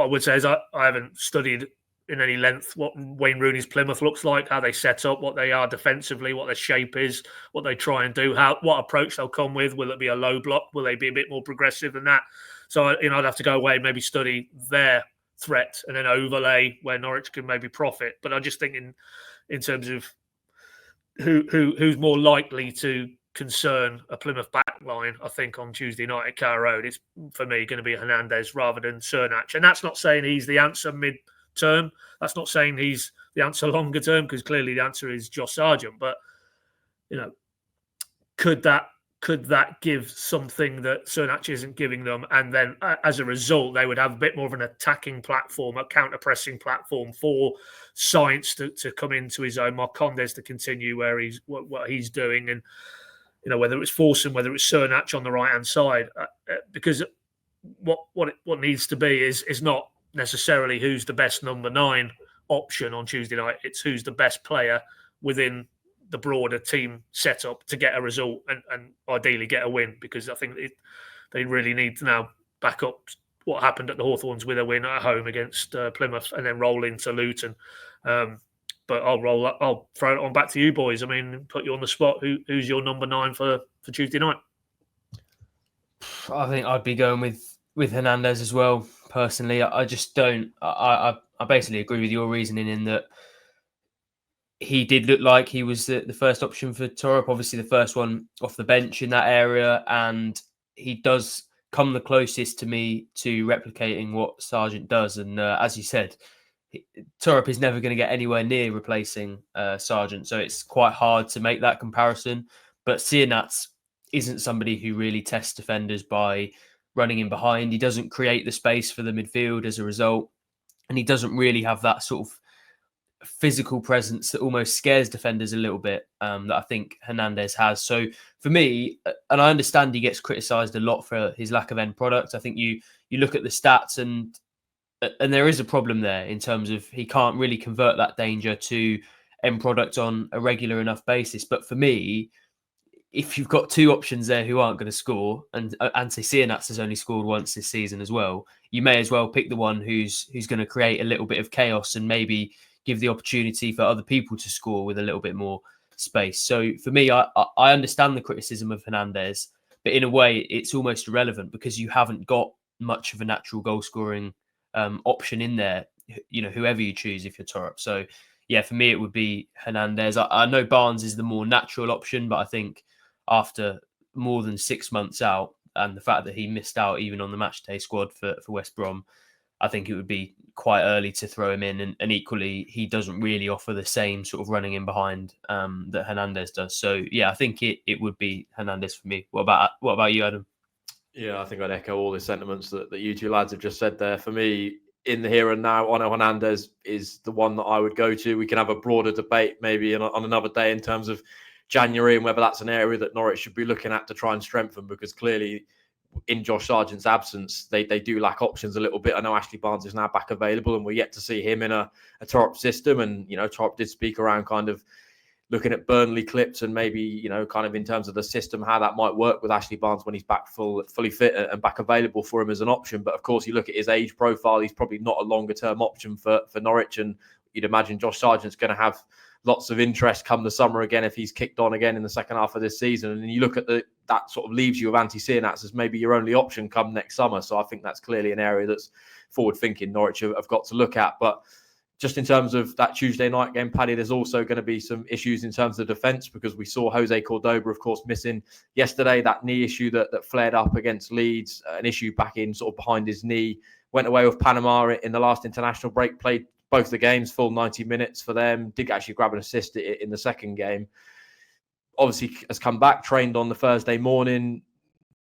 would say is I haven't studied in any length what Wayne Rooney's Plymouth looks like, how they set up, what they are defensively, what their shape is, what they try and do, what approach they'll come with. Will it be a low block? Will they be a bit more progressive than that? So, I'd have to go away and maybe study their threat and then overlay where Norwich can maybe profit. But I just think in terms of who's more likely to concern a Plymouth backline, I think on Tuesday night at Carrow Road, it's for me going to be Hernandez rather than Cernach. And that's not saying he's the answer mid-term. That's not saying he's the answer longer term, because clearly the answer is Josh Sargent. But could that give something that Cernach isn't giving them? And then as a result, they would have a bit more of an attacking platform, a counter-pressing platform for Science to come into his own, Marcondes to continue where what he's doing, and whether it's Forson, whether it's Cernach on the right-hand side, because what needs to be is not necessarily who's the best number 9 option on Tuesday night. It's who's the best player within the broader team setup to get a result and ideally get a win, because I think they really need to now back up what happened at the Hawthorns with a win at home against Plymouth and then roll into Luton. But I'll throw it on back to you boys. I mean, put you on the spot. Who's your number 9 for Tuesday night? I think I'd be going with Hernandez as well. Personally, I just don't. I basically agree with your reasoning in that he did look like he was the first option for Thorup, obviously the first one off the bench in that area, and he does come the closest to me to replicating what Sargent does. And as you said, Thorup is never going to get anywhere near replacing Sargent, so it's quite hard to make that comparison. But Cernach isn't somebody who really tests defenders by running in behind. He doesn't create the space for the midfield as a result, and he doesn't really have that sort of physical presence that almost scares defenders a little bit that I think Hernandez has. So for me, and I understand he gets criticised a lot for his lack of end product. I think you look at the stats and there is a problem there in terms of he can't really convert that danger to end product on a regular enough basis. But for me, if you've got 2 options there who aren't going to score, and Ante Cernach has only scored once this season as well, you may as well pick the one who's going to create a little bit of chaos and maybe give the opportunity for other people to score with a little bit more space. So for me, I understand the criticism of Hernandez, but in a way, it's almost irrelevant because you haven't got much of a natural goal scoring option in there. Whoever you choose if you're Thorup. So yeah, for me, it would be Hernandez. I know Barnes is the more natural option, but I think after more than 6 months out and the fact that he missed out even on the matchday squad for West Brom, I think it would be quite early to throw him in. And equally, he doesn't really offer the same sort of running in behind that Hernandez does. So yeah, I think it would be Hernandez for me. What about you, Adam? Yeah, I think I'd echo all the sentiments that you two lads have just said there. For me, in the here and now, Ono Hernandez is the one that I would go to. We can have a broader debate maybe on another day in terms of January and whether that's an area that Norwich should be looking at to try and strengthen, because clearly in Josh Sargent's absence, they do lack options a little bit. I know Ashley Barnes is now back available and we're yet to see him in a Thorup system. And, Thorup did speak around kind of looking at Burnley clips and maybe, kind of in terms of the system, how that might work with Ashley Barnes when he's back fully fit and back available for him as an option. But of course, you look at his age profile, he's probably not a longer term option for Norwich. And you'd imagine Josh Sargent's going to have lots of interest come the summer again if he's kicked on again in the second half of this season. And you look at that sort of leaves you with Antti Sienats as maybe your only option come next summer. So I think that's clearly an area that's forward thinking Norwich have got to look at. But just in terms of that Tuesday night game, Paddy, there's also going to be some issues in terms of defence, because we saw Jose Cordoba, of course, missing yesterday, that knee issue that flared up against Leeds, an issue back in sort of behind his knee, went away with Panama in the last international break, played both the games, full 90 minutes for them, did actually grab an assist in the second game. Obviously has come back, trained on the Thursday morning.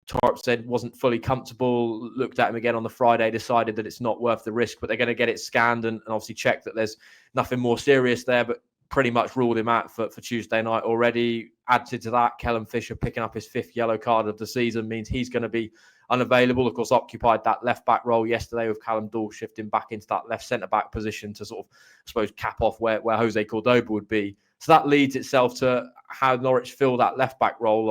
Thorup said wasn't fully comfortable, looked at him again on the Friday, decided that it's not worth the risk, but they're going to get it scanned and obviously check that there's nothing more serious there, but pretty much ruled him out for Tuesday night already. Added to that, Callum Fisher picking up his 5th yellow card of the season means he's going to be unavailable. Of course, occupied that left-back role yesterday with Callum Dawes shifting back into that left centre-back position to sort of, I suppose, cap off where Jose Cordoba would be. So that leads itself to how Norwich fill that left-back role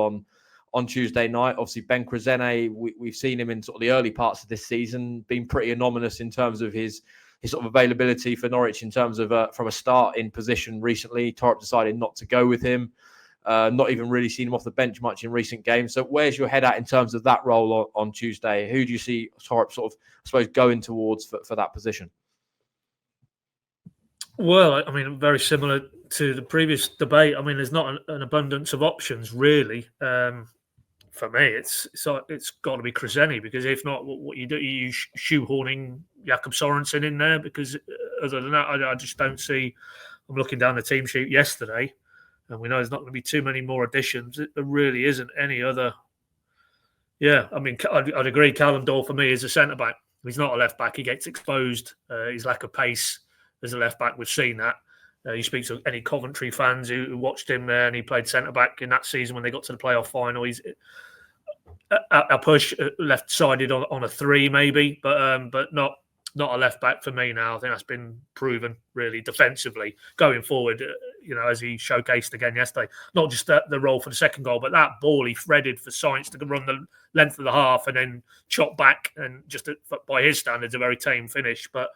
on Tuesday night. Obviously, Ben Krezene, we've seen him in sort of the early parts of this season, been pretty anomalous in terms of his sort of availability for Norwich in terms of from a start in position recently. Thorup decided not to go with him. Not even really seen him off the bench much in recent games. So where's your head at in terms of that role on Tuesday? Who do you see Thorup sort of, I suppose, going towards for that position? Well, I mean, very similar to the previous debate. I mean, there's not an abundance of options, really. For me, it's got to be Krezene, because if not, what you do, you shoehorning Jakob Sorensen in there, because other than that, I just don't see. I'm looking down the team sheet yesterday, and we know there's not going to be too many more additions. There really isn't any other. Yeah, I mean, I'd agree. Callum Dawes for me is a centre back. He's not a left back. He gets exposed. His lack of pace as a left back, we've seen that. You speak to any Coventry fans who watched him there, and he played centre back in that season when they got to the playoff final. He's a push left sided on a 3 maybe, but not a left back for me now. I think that's been proven really defensively going forward. As he showcased again yesterday, not just the role for the second goal, but that ball he threaded for Sainz to run the length of the half and then chop back, and just by his standards, a very tame finish, but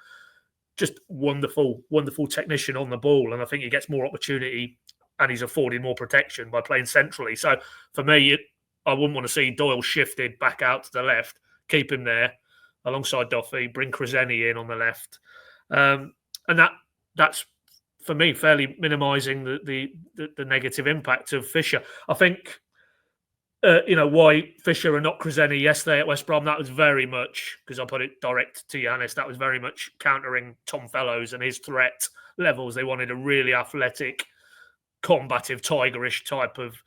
just wonderful technician on the ball. And I think he gets more opportunity and he's afforded more protection by playing centrally. So for me, I wouldn't want to see Doyle shifted back out to the left, keep him there alongside Duffy, bring Krezene in on the left. And that's, for me, fairly minimising the negative impact of Fisher. I think, why Fisher and not Krezene yesterday at West Brom, that was very much, because I put it direct to Giannis, that was very much countering Tom Fellows and his threat levels. They wanted a really athletic, combative, tigerish type of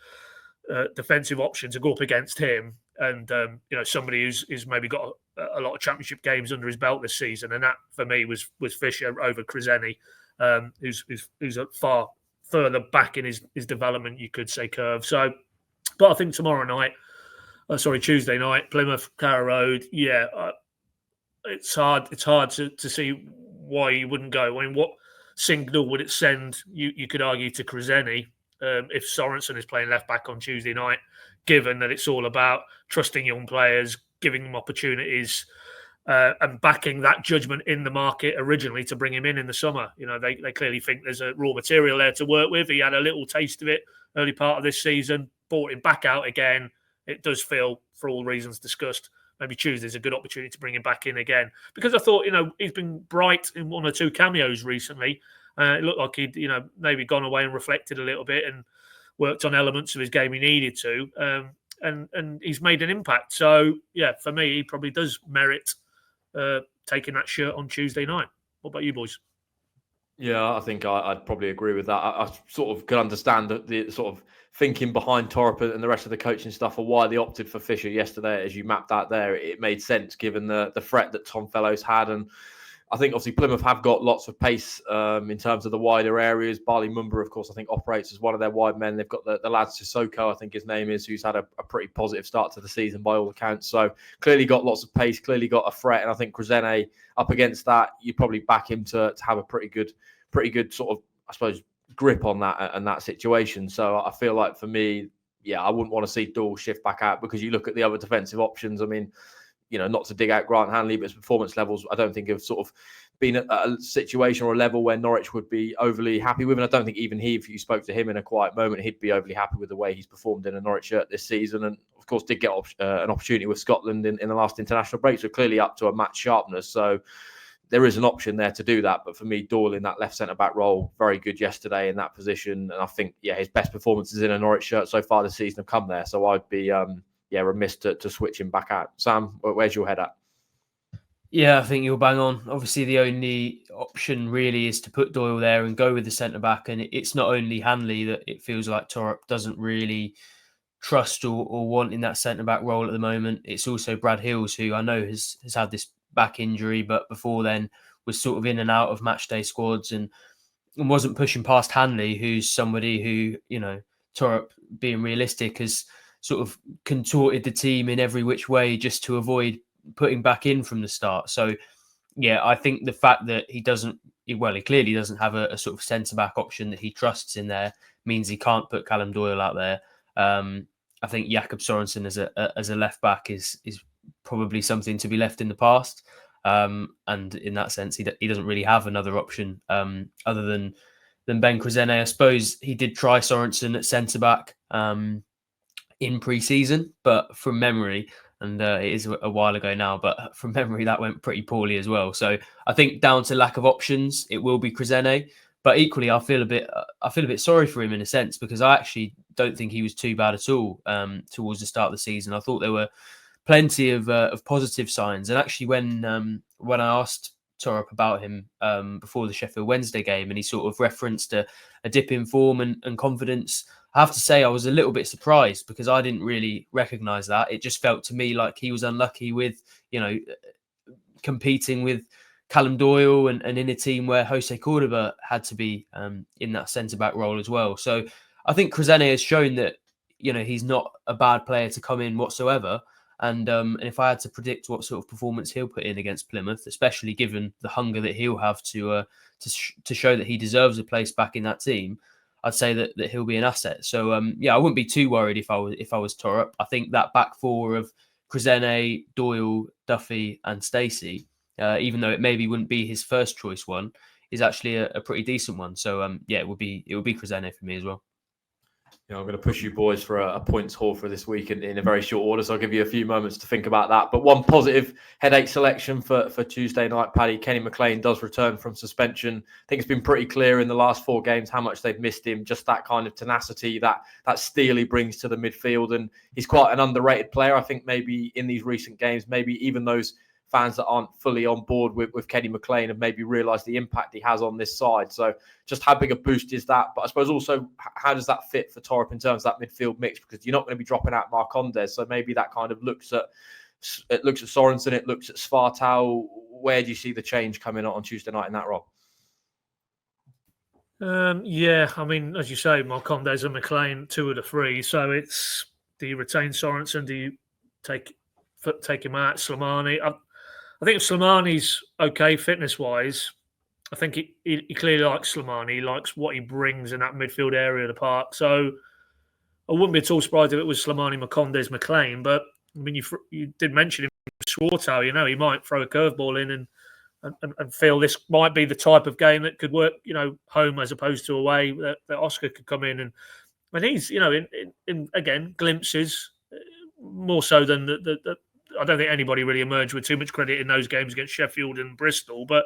defensive option to go up against him. And, somebody who's maybe got a lot of championship games under his belt this season. And that, for me, was Fisher over Krezene, who's far further back in his development, you could say, curve. So, but I think Tuesday night, Plymouth, Carrow Road, it's hard to see why you wouldn't go. I mean, what signal would it send, you could argue, to Krezene if Sorensen is playing left back on Tuesday night, given that it's all about trusting young players, giving them opportunities, and backing that judgment in the market originally to bring him in the summer. You know, they clearly think there's a raw material there to work with. He had a little taste of it early part of this season, brought him back out again. It does feel, for all reasons discussed, maybe Tuesday's a good opportunity to bring him back in again. Because I thought, he's been bright in 1 or 2 cameos recently. It looked like he'd, maybe gone away and reflected a little bit and worked on elements of his game he needed to. And he's made an impact. So, yeah, for me, he probably does merit taking that shirt on Tuesday night. What about you boys? Yeah, I think I'd probably agree with that. I sort of can understand the sort of thinking behind Thorup and the rest of the coaching stuff, or why they opted for Fisher yesterday. As you mapped out there, it made sense given the threat that Tom Fellows had. And I think obviously Plymouth have got lots of pace in terms of the wider areas. Barley Mumba, of course, I think operates as one of their wide men. They've got the lad Sissoko, I think his name is, who's had a pretty positive start to the season by all accounts. So clearly got lots of pace, clearly got a threat. And I think Krezene up against that, you'd probably back him to have a pretty good sort of, I suppose, grip on that and that situation. So I feel like for me, yeah, I wouldn't want to see Doyle shift back out, because you look at the other defensive options. I mean, not to dig out Grant Hanley, but his performance levels, I don't think have sort of been a situation or a level where Norwich would be overly happy with. And I don't think even he, if you spoke to him in a quiet moment, he'd be overly happy with the way he's performed in a Norwich shirt this season. And of course, did get an opportunity with Scotland in the last international break. So clearly up to a match sharpness. So there is an option there to do that. But for me, Doyle in that left centre-back role, very good yesterday in that position. And I think, yeah, his best performances in a Norwich shirt so far this season have come there. So I'd be remiss to switch him back out. Sam, where's your head at? Yeah, I think you're bang on. Obviously, the only option really is to put Doyle there and go with the centre-back. And it's not only Hanley that it feels like Thorup doesn't really trust or want in that centre-back role at the moment. It's also Brad Hills, who I know has had this back injury, but before then was sort of in and out of matchday squads and wasn't pushing past Hanley, who's somebody who, Thorup, being realistic, has sort of contorted the team in every which way just to avoid putting back in from the start. So, yeah, I think the fact that he clearly doesn't have a sort of centre-back option that he trusts in there means he can't put Callum Doyle out there. I think Jakob Sorensen as a left-back is probably something to be left in the past. And in that sense, he doesn't really have another option other than Ben Krezene. I suppose he did try Sorensen at centre-back in pre-season, but from memory, and it is a while ago now, but from memory, that went pretty poorly as well. So I think down to lack of options, it will be Krezene. But equally, I feel a bit sorry for him in a sense, because I actually don't think he was too bad at all towards the start of the season. I thought there were plenty of positive signs. And actually, when I asked Thorup about him before the Sheffield Wednesday game, and he sort of referenced a dip in form and confidence, I have to say I was a little bit surprised, because I didn't really recognise that. It just felt to me like he was unlucky with, competing with Callum Doyle and in a team where Jose Cordoba had to be in that centre-back role as well. So I think Krezene has shown that, he's not a bad player to come in whatsoever. And if I had to predict what sort of performance he'll put in against Plymouth, especially given the hunger that he'll have to show that he deserves a place back in that team, I'd say that he'll be an asset. So I wouldn't be too worried if I was Thorup. I think that back four of Krezene, Doyle, Duffy, and Stacey, even though it maybe wouldn't be his first choice one, is actually a pretty decent one. So it would be Krezene for me as well. I'm going to push you boys for a points haul for this week in a very short order, so I'll give you a few moments to think about that. But one positive headache selection for Tuesday night, Paddy. Kenny McLean does return from suspension. I think it's been pretty clear in the last 4 games how much they've missed him, just that kind of tenacity, that steel he brings to the midfield. And he's quite an underrated player. I think maybe in these recent games, maybe even those fans that aren't fully on board with Kenny McLean have maybe realised the impact he has on this side. So just how big a boost is that? But I suppose also, how does that fit for Thorup in terms of that midfield mix? Because you're not going to be dropping out Marcondes. So maybe that kind of looks at Sorensen, it looks at Svartau. Where do you see the change coming on Tuesday night in that role? I mean, as you say, Marcondes and McLean, 2 of the 3. So it's, do you retain Sorensen? Do you take him out? Slimani? I think if Slimani's okay fitness-wise, I think he clearly likes Slimani. He likes what he brings in that midfield area of the park. So I wouldn't be at all surprised if it was Slimani, Marcondes, McLean. But I mean, you did mention him Swartow, he might throw a curveball in and feel this might be the type of game that could work, home as opposed to away, that Oscar could come in. And he's, in again, glimpses, more so than the I don't think anybody really emerged with too much credit in those games against Sheffield and Bristol. But,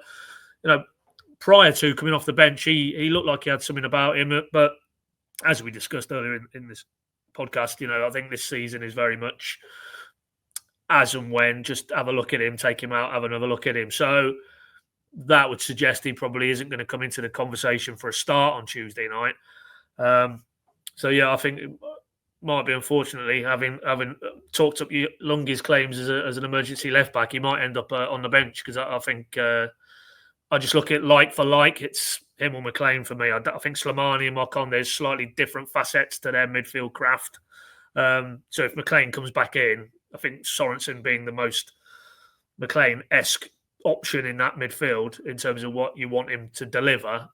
prior to coming off the bench, he looked like he had something about him. But as we discussed earlier in this podcast, I think this season is very much as and when, just have a look at him, take him out, have another look at him. So that would suggest he probably isn't going to come into the conversation for a start on Tuesday night. So yeah, I think it might be, unfortunately, having talked up Lungy's claims as an emergency left back, he might end up on the bench, because I think I just look at like for like, it's him or McLean for me. I think Slimani and Marconde, there's slightly different facets to their midfield craft. So if McLean comes back in, I think Sorensen being the most McLean-esque option in that midfield in terms of what you want him to deliver,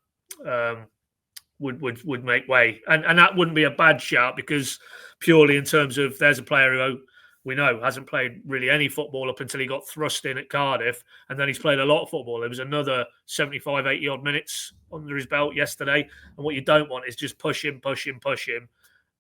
would make way. And that wouldn't be a bad shout, because purely in terms of, there's a player who we know hasn't played really any football up until he got thrust in at Cardiff, and then he's played a lot of football. There was another 75, 80 odd minutes under his belt yesterday, and what you don't want is just push him,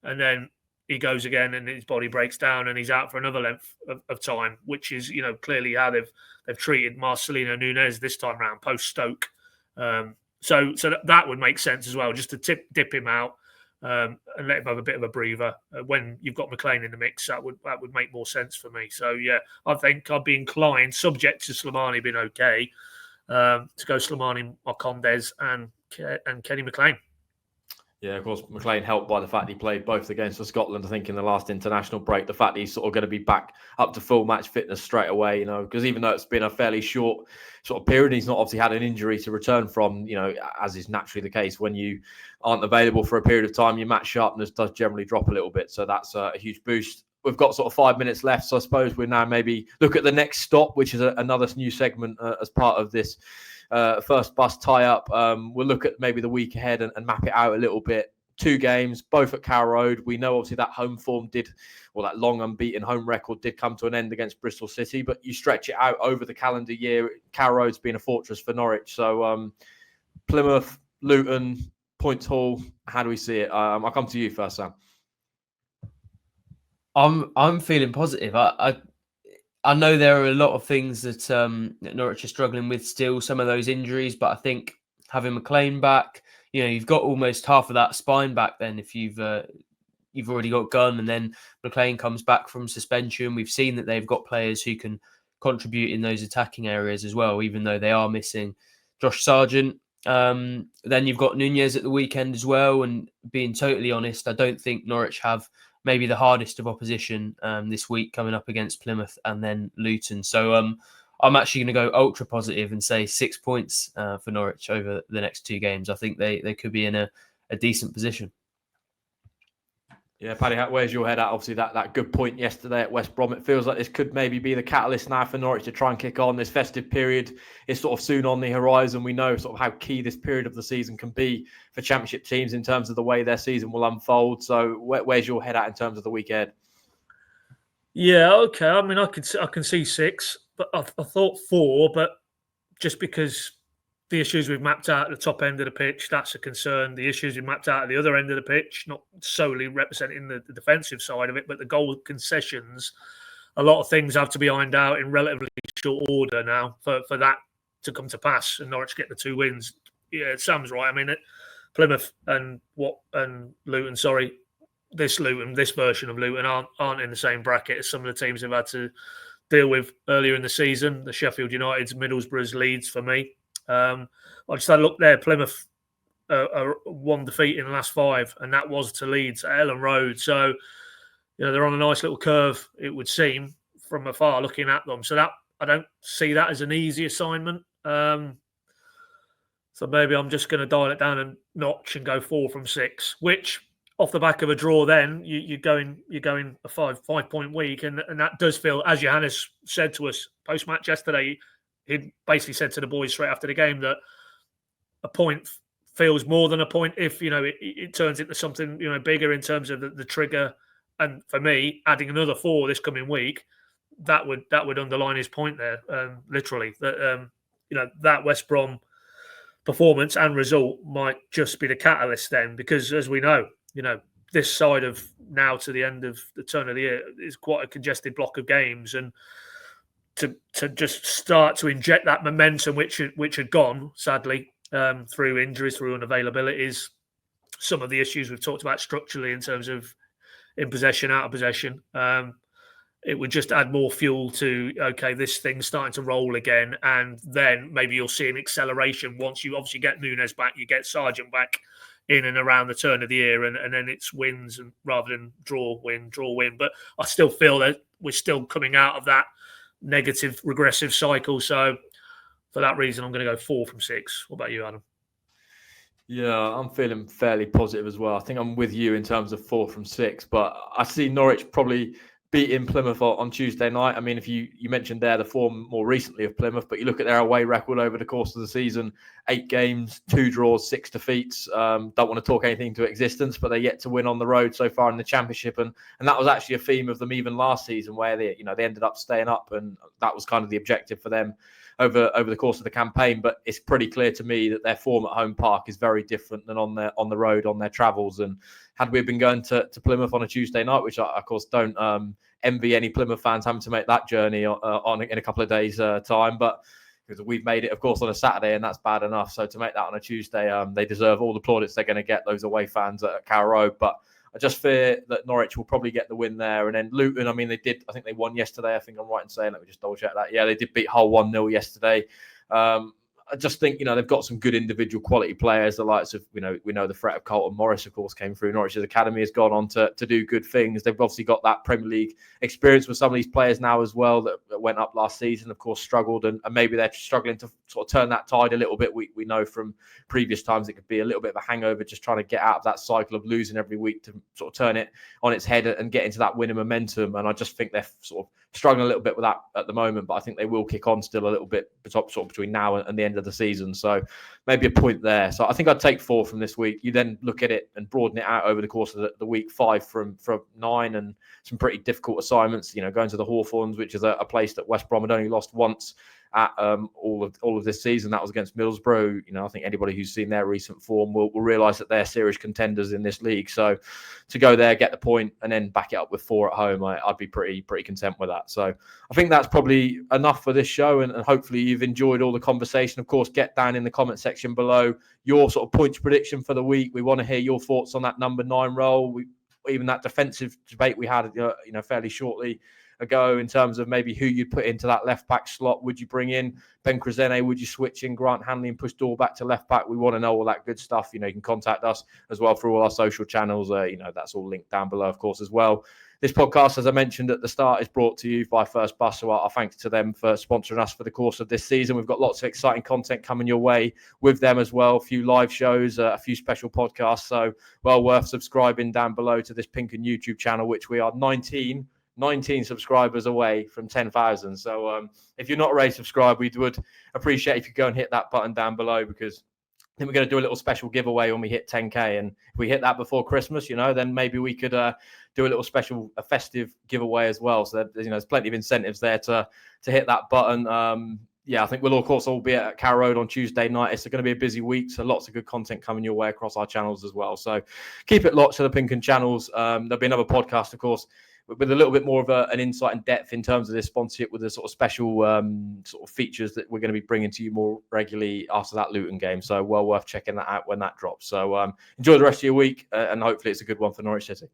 and then he goes again and his body breaks down and he's out for another length of time, which is, clearly how they've treated Marcelino Nunes this time round post Stoke. So that would make sense as well, just to dip him out and let him have a bit of a breather. When you've got McLean in the mix, that would make more sense for me. So yeah, I think I'd be inclined, subject to Slimani being okay, to go Slimani, Marcondes and Kenny McLean. Yeah, of course, McLean helped by the fact he played both against for Scotland, I think, in the last international break. The fact he's sort of going to be back up to full match fitness straight away, because even though it's been a fairly short sort of period, he's not obviously had an injury to return from, as is naturally the case. When you aren't available for a period of time, your match sharpness does generally drop a little bit. So that's a huge boost. We've got sort of 5 minutes left, so I suppose we'll now maybe look at the next stop, which is another new segment as part of this first bus tie-up. We'll look at maybe the week ahead and map it out a little bit. 2 games, both at Carrow Road. We know obviously that home form that long unbeaten home record did come to an end against Bristol City, but you stretch it out over the calendar year. Carrow Road's been a fortress for Norwich. So Plymouth, Luton, Points Hall, how do we see it? I'll come to you first, Sam. I'm feeling positive. I know there are a lot of things that Norwich are struggling with still, some of those injuries, but I think having McLean back, you've got almost half of that spine back then if you've already got Gunn, and then McLean comes back from suspension. We've seen that they've got players who can contribute in those attacking areas as well, even though they are missing Josh Sargent. Then you've got Nunez at the weekend as well, and being totally honest, I don't think Norwich have maybe the hardest of opposition this week, coming up against Plymouth and then Luton. So I'm actually going to go ultra positive and say 6 points for Norwich over the next 2 games. I think they could be in a decent position. Yeah, Paddy, where's your head at? Obviously, that good point yesterday at West Brom. It feels like this could maybe be the catalyst now for Norwich to try and kick on. This festive period is sort of soon on the horizon. We know sort of how key this period of the season can be for Championship teams in terms of the way their season will unfold. So where's your head at in terms of the week ahead? Yeah, okay. I mean, I can see 6, but I thought 4, but just because the issues we've mapped out at the top end of the pitch, that's a concern. The issues we've mapped out at the other end of the pitch, not solely representing the defensive side of it, but the goal concessions, a lot of things have to be ironed out in relatively short order now for that to come to pass and Norwich get the 2 wins. Yeah, Sam's right. I mean, Plymouth and Luton, this version of Luton aren't in the same bracket as some of the teams they've had to deal with earlier in the season. The Sheffield Uniteds, Middlesbroughs, Leeds for me. I just had a look there. Plymouth 1 defeat in the last 5, and that was to Leeds at Ellen Road. So, they're on a nice little curve, it would seem, from afar looking at them. So that I don't see that as an easy assignment. So maybe I'm just going to dial it down a notch and go 4 from 6, which off the back of a draw, then you're going a 5-point week, and that does feel, as Johannes said to us post match yesterday. He basically said to the boys straight after the game that a point feels more than a point if it turns into something bigger in terms of the trigger. And for me, adding another 4 this coming week, that would underline his point there, literally. That that West Brom performance and result might just be the catalyst then, because as we know, this side of now to the end of the turn of the year is quite a congested block of games, and to just start to inject that momentum which had gone sadly through injuries, through unavailabilities, some of the issues we've talked about structurally in terms of in possession, out of possession. It would just add more fuel to, okay, this thing's starting to roll again. And then maybe you'll see an acceleration once you obviously get Nunes back, you get Sargent back in and around the turn of the year. And then it's wins and rather than draw, win. But I still feel that we're still coming out of that negative, regressive cycle. So for that reason, I'm going to go 4 from 6. What about you, Adam? Yeah, I'm feeling fairly positive as well. I think I'm with you in terms of 4 from 6, but I see Norwich probably beating Plymouth on Tuesday night. I mean, if you mentioned there the form more recently of Plymouth, but you look at their away record over the course of the season, 8 games, 2 draws, 6 defeats. Don't want to talk anything to existence, but they're yet to win on the road so far in the Championship. And that was actually a theme of them even last season, where they ended up staying up, and that was kind of the objective for them over the course of the campaign. But it's pretty clear to me that their form at home park is very different than on the road, on their travels. And had we been going to Plymouth on a Tuesday night, which I of course don't envy any Plymouth fans having to make that journey on in a couple of days time, but because we've made it of course on a Saturday, and that's bad enough. So to make that on a Tuesday, they deserve all the plaudits they're going to get, those away fans at Carrow Road. But I just fear that Norwich will probably get the win there. And then Luton, I mean, I think they won yesterday. I think I'm right in saying, let me just double check that. Yeah, they did beat Hull 1-0 yesterday. I just think, they've got some good individual quality players. The likes of, we know the threat of Carlton Morris, of course, came through. Norwich's academy has gone on to do good things. They've obviously got that Premier League experience with some of these players now as well that went up last season, of course, struggled. And maybe they're struggling to sort of turn that tide a little bit. We know from previous times it could be a little bit of a hangover, just trying to get out of that cycle of losing every week to sort of turn it on its head and get into that winning momentum. And I just think they're sort of struggling a little bit with that at the moment, but I think they will kick on still a little bit sort of between now and the end of the season. So maybe a point there. So I think I'd take 4 from this week. You then look at it and broaden it out over the course of the week, 5 from 9, and some pretty difficult assignments, going to the Hawthorns, which is a place that West Brom had only lost once at all of this season. That was against Middlesbrough. I think anybody who's seen their recent form will realise that they're serious contenders in this league. So to go there, get the point, and then back it up with 4 at home, I'd be pretty content with that. So I think that's probably enough for this show, and hopefully you've enjoyed all the conversation. Of course, get down in the comment section below your sort of points prediction for the week. We want to hear your thoughts on that number 9 role. Even that defensive debate we had, fairly shortly ago, in terms of maybe who you'd put into that left back slot. Would you bring in Ben Krezene? Would you switch in Grant Hanley and push Dahl back to left back? We want to know all that good stuff. You can contact us as well through all our social channels. That's all linked down below, of course, as well. This podcast, as I mentioned at the start, is brought to you by First Bus. So our thanks to them for sponsoring us for the course of this season. We've got lots of exciting content coming your way with them as well. A few live shows, a few special podcasts. So well worth subscribing down below to this PinkUn YouTube channel, which we are 19 subscribers away from 10,000. So if you're not already subscribed, we would appreciate if you go and hit that button down below, because I think we're going to do a little special giveaway when we hit 10k. And if we hit that before Christmas, then maybe we could do a little special, festive giveaway as well. So that, there's plenty of incentives there to hit that button. I think we'll, of course, all be at Carrow Road on Tuesday night. It's going to be a busy week, so lots of good content coming your way across our channels as well. So keep it locked to the PinkUn channels. There'll be another podcast, of course, with a little bit more of an insight and depth in terms of this sponsorship, with the sort of special sort of features that we're going to be bringing to you more regularly after that Luton game. So well worth checking that out when that drops. So enjoy the rest of your week, and hopefully it's a good one for Norwich City.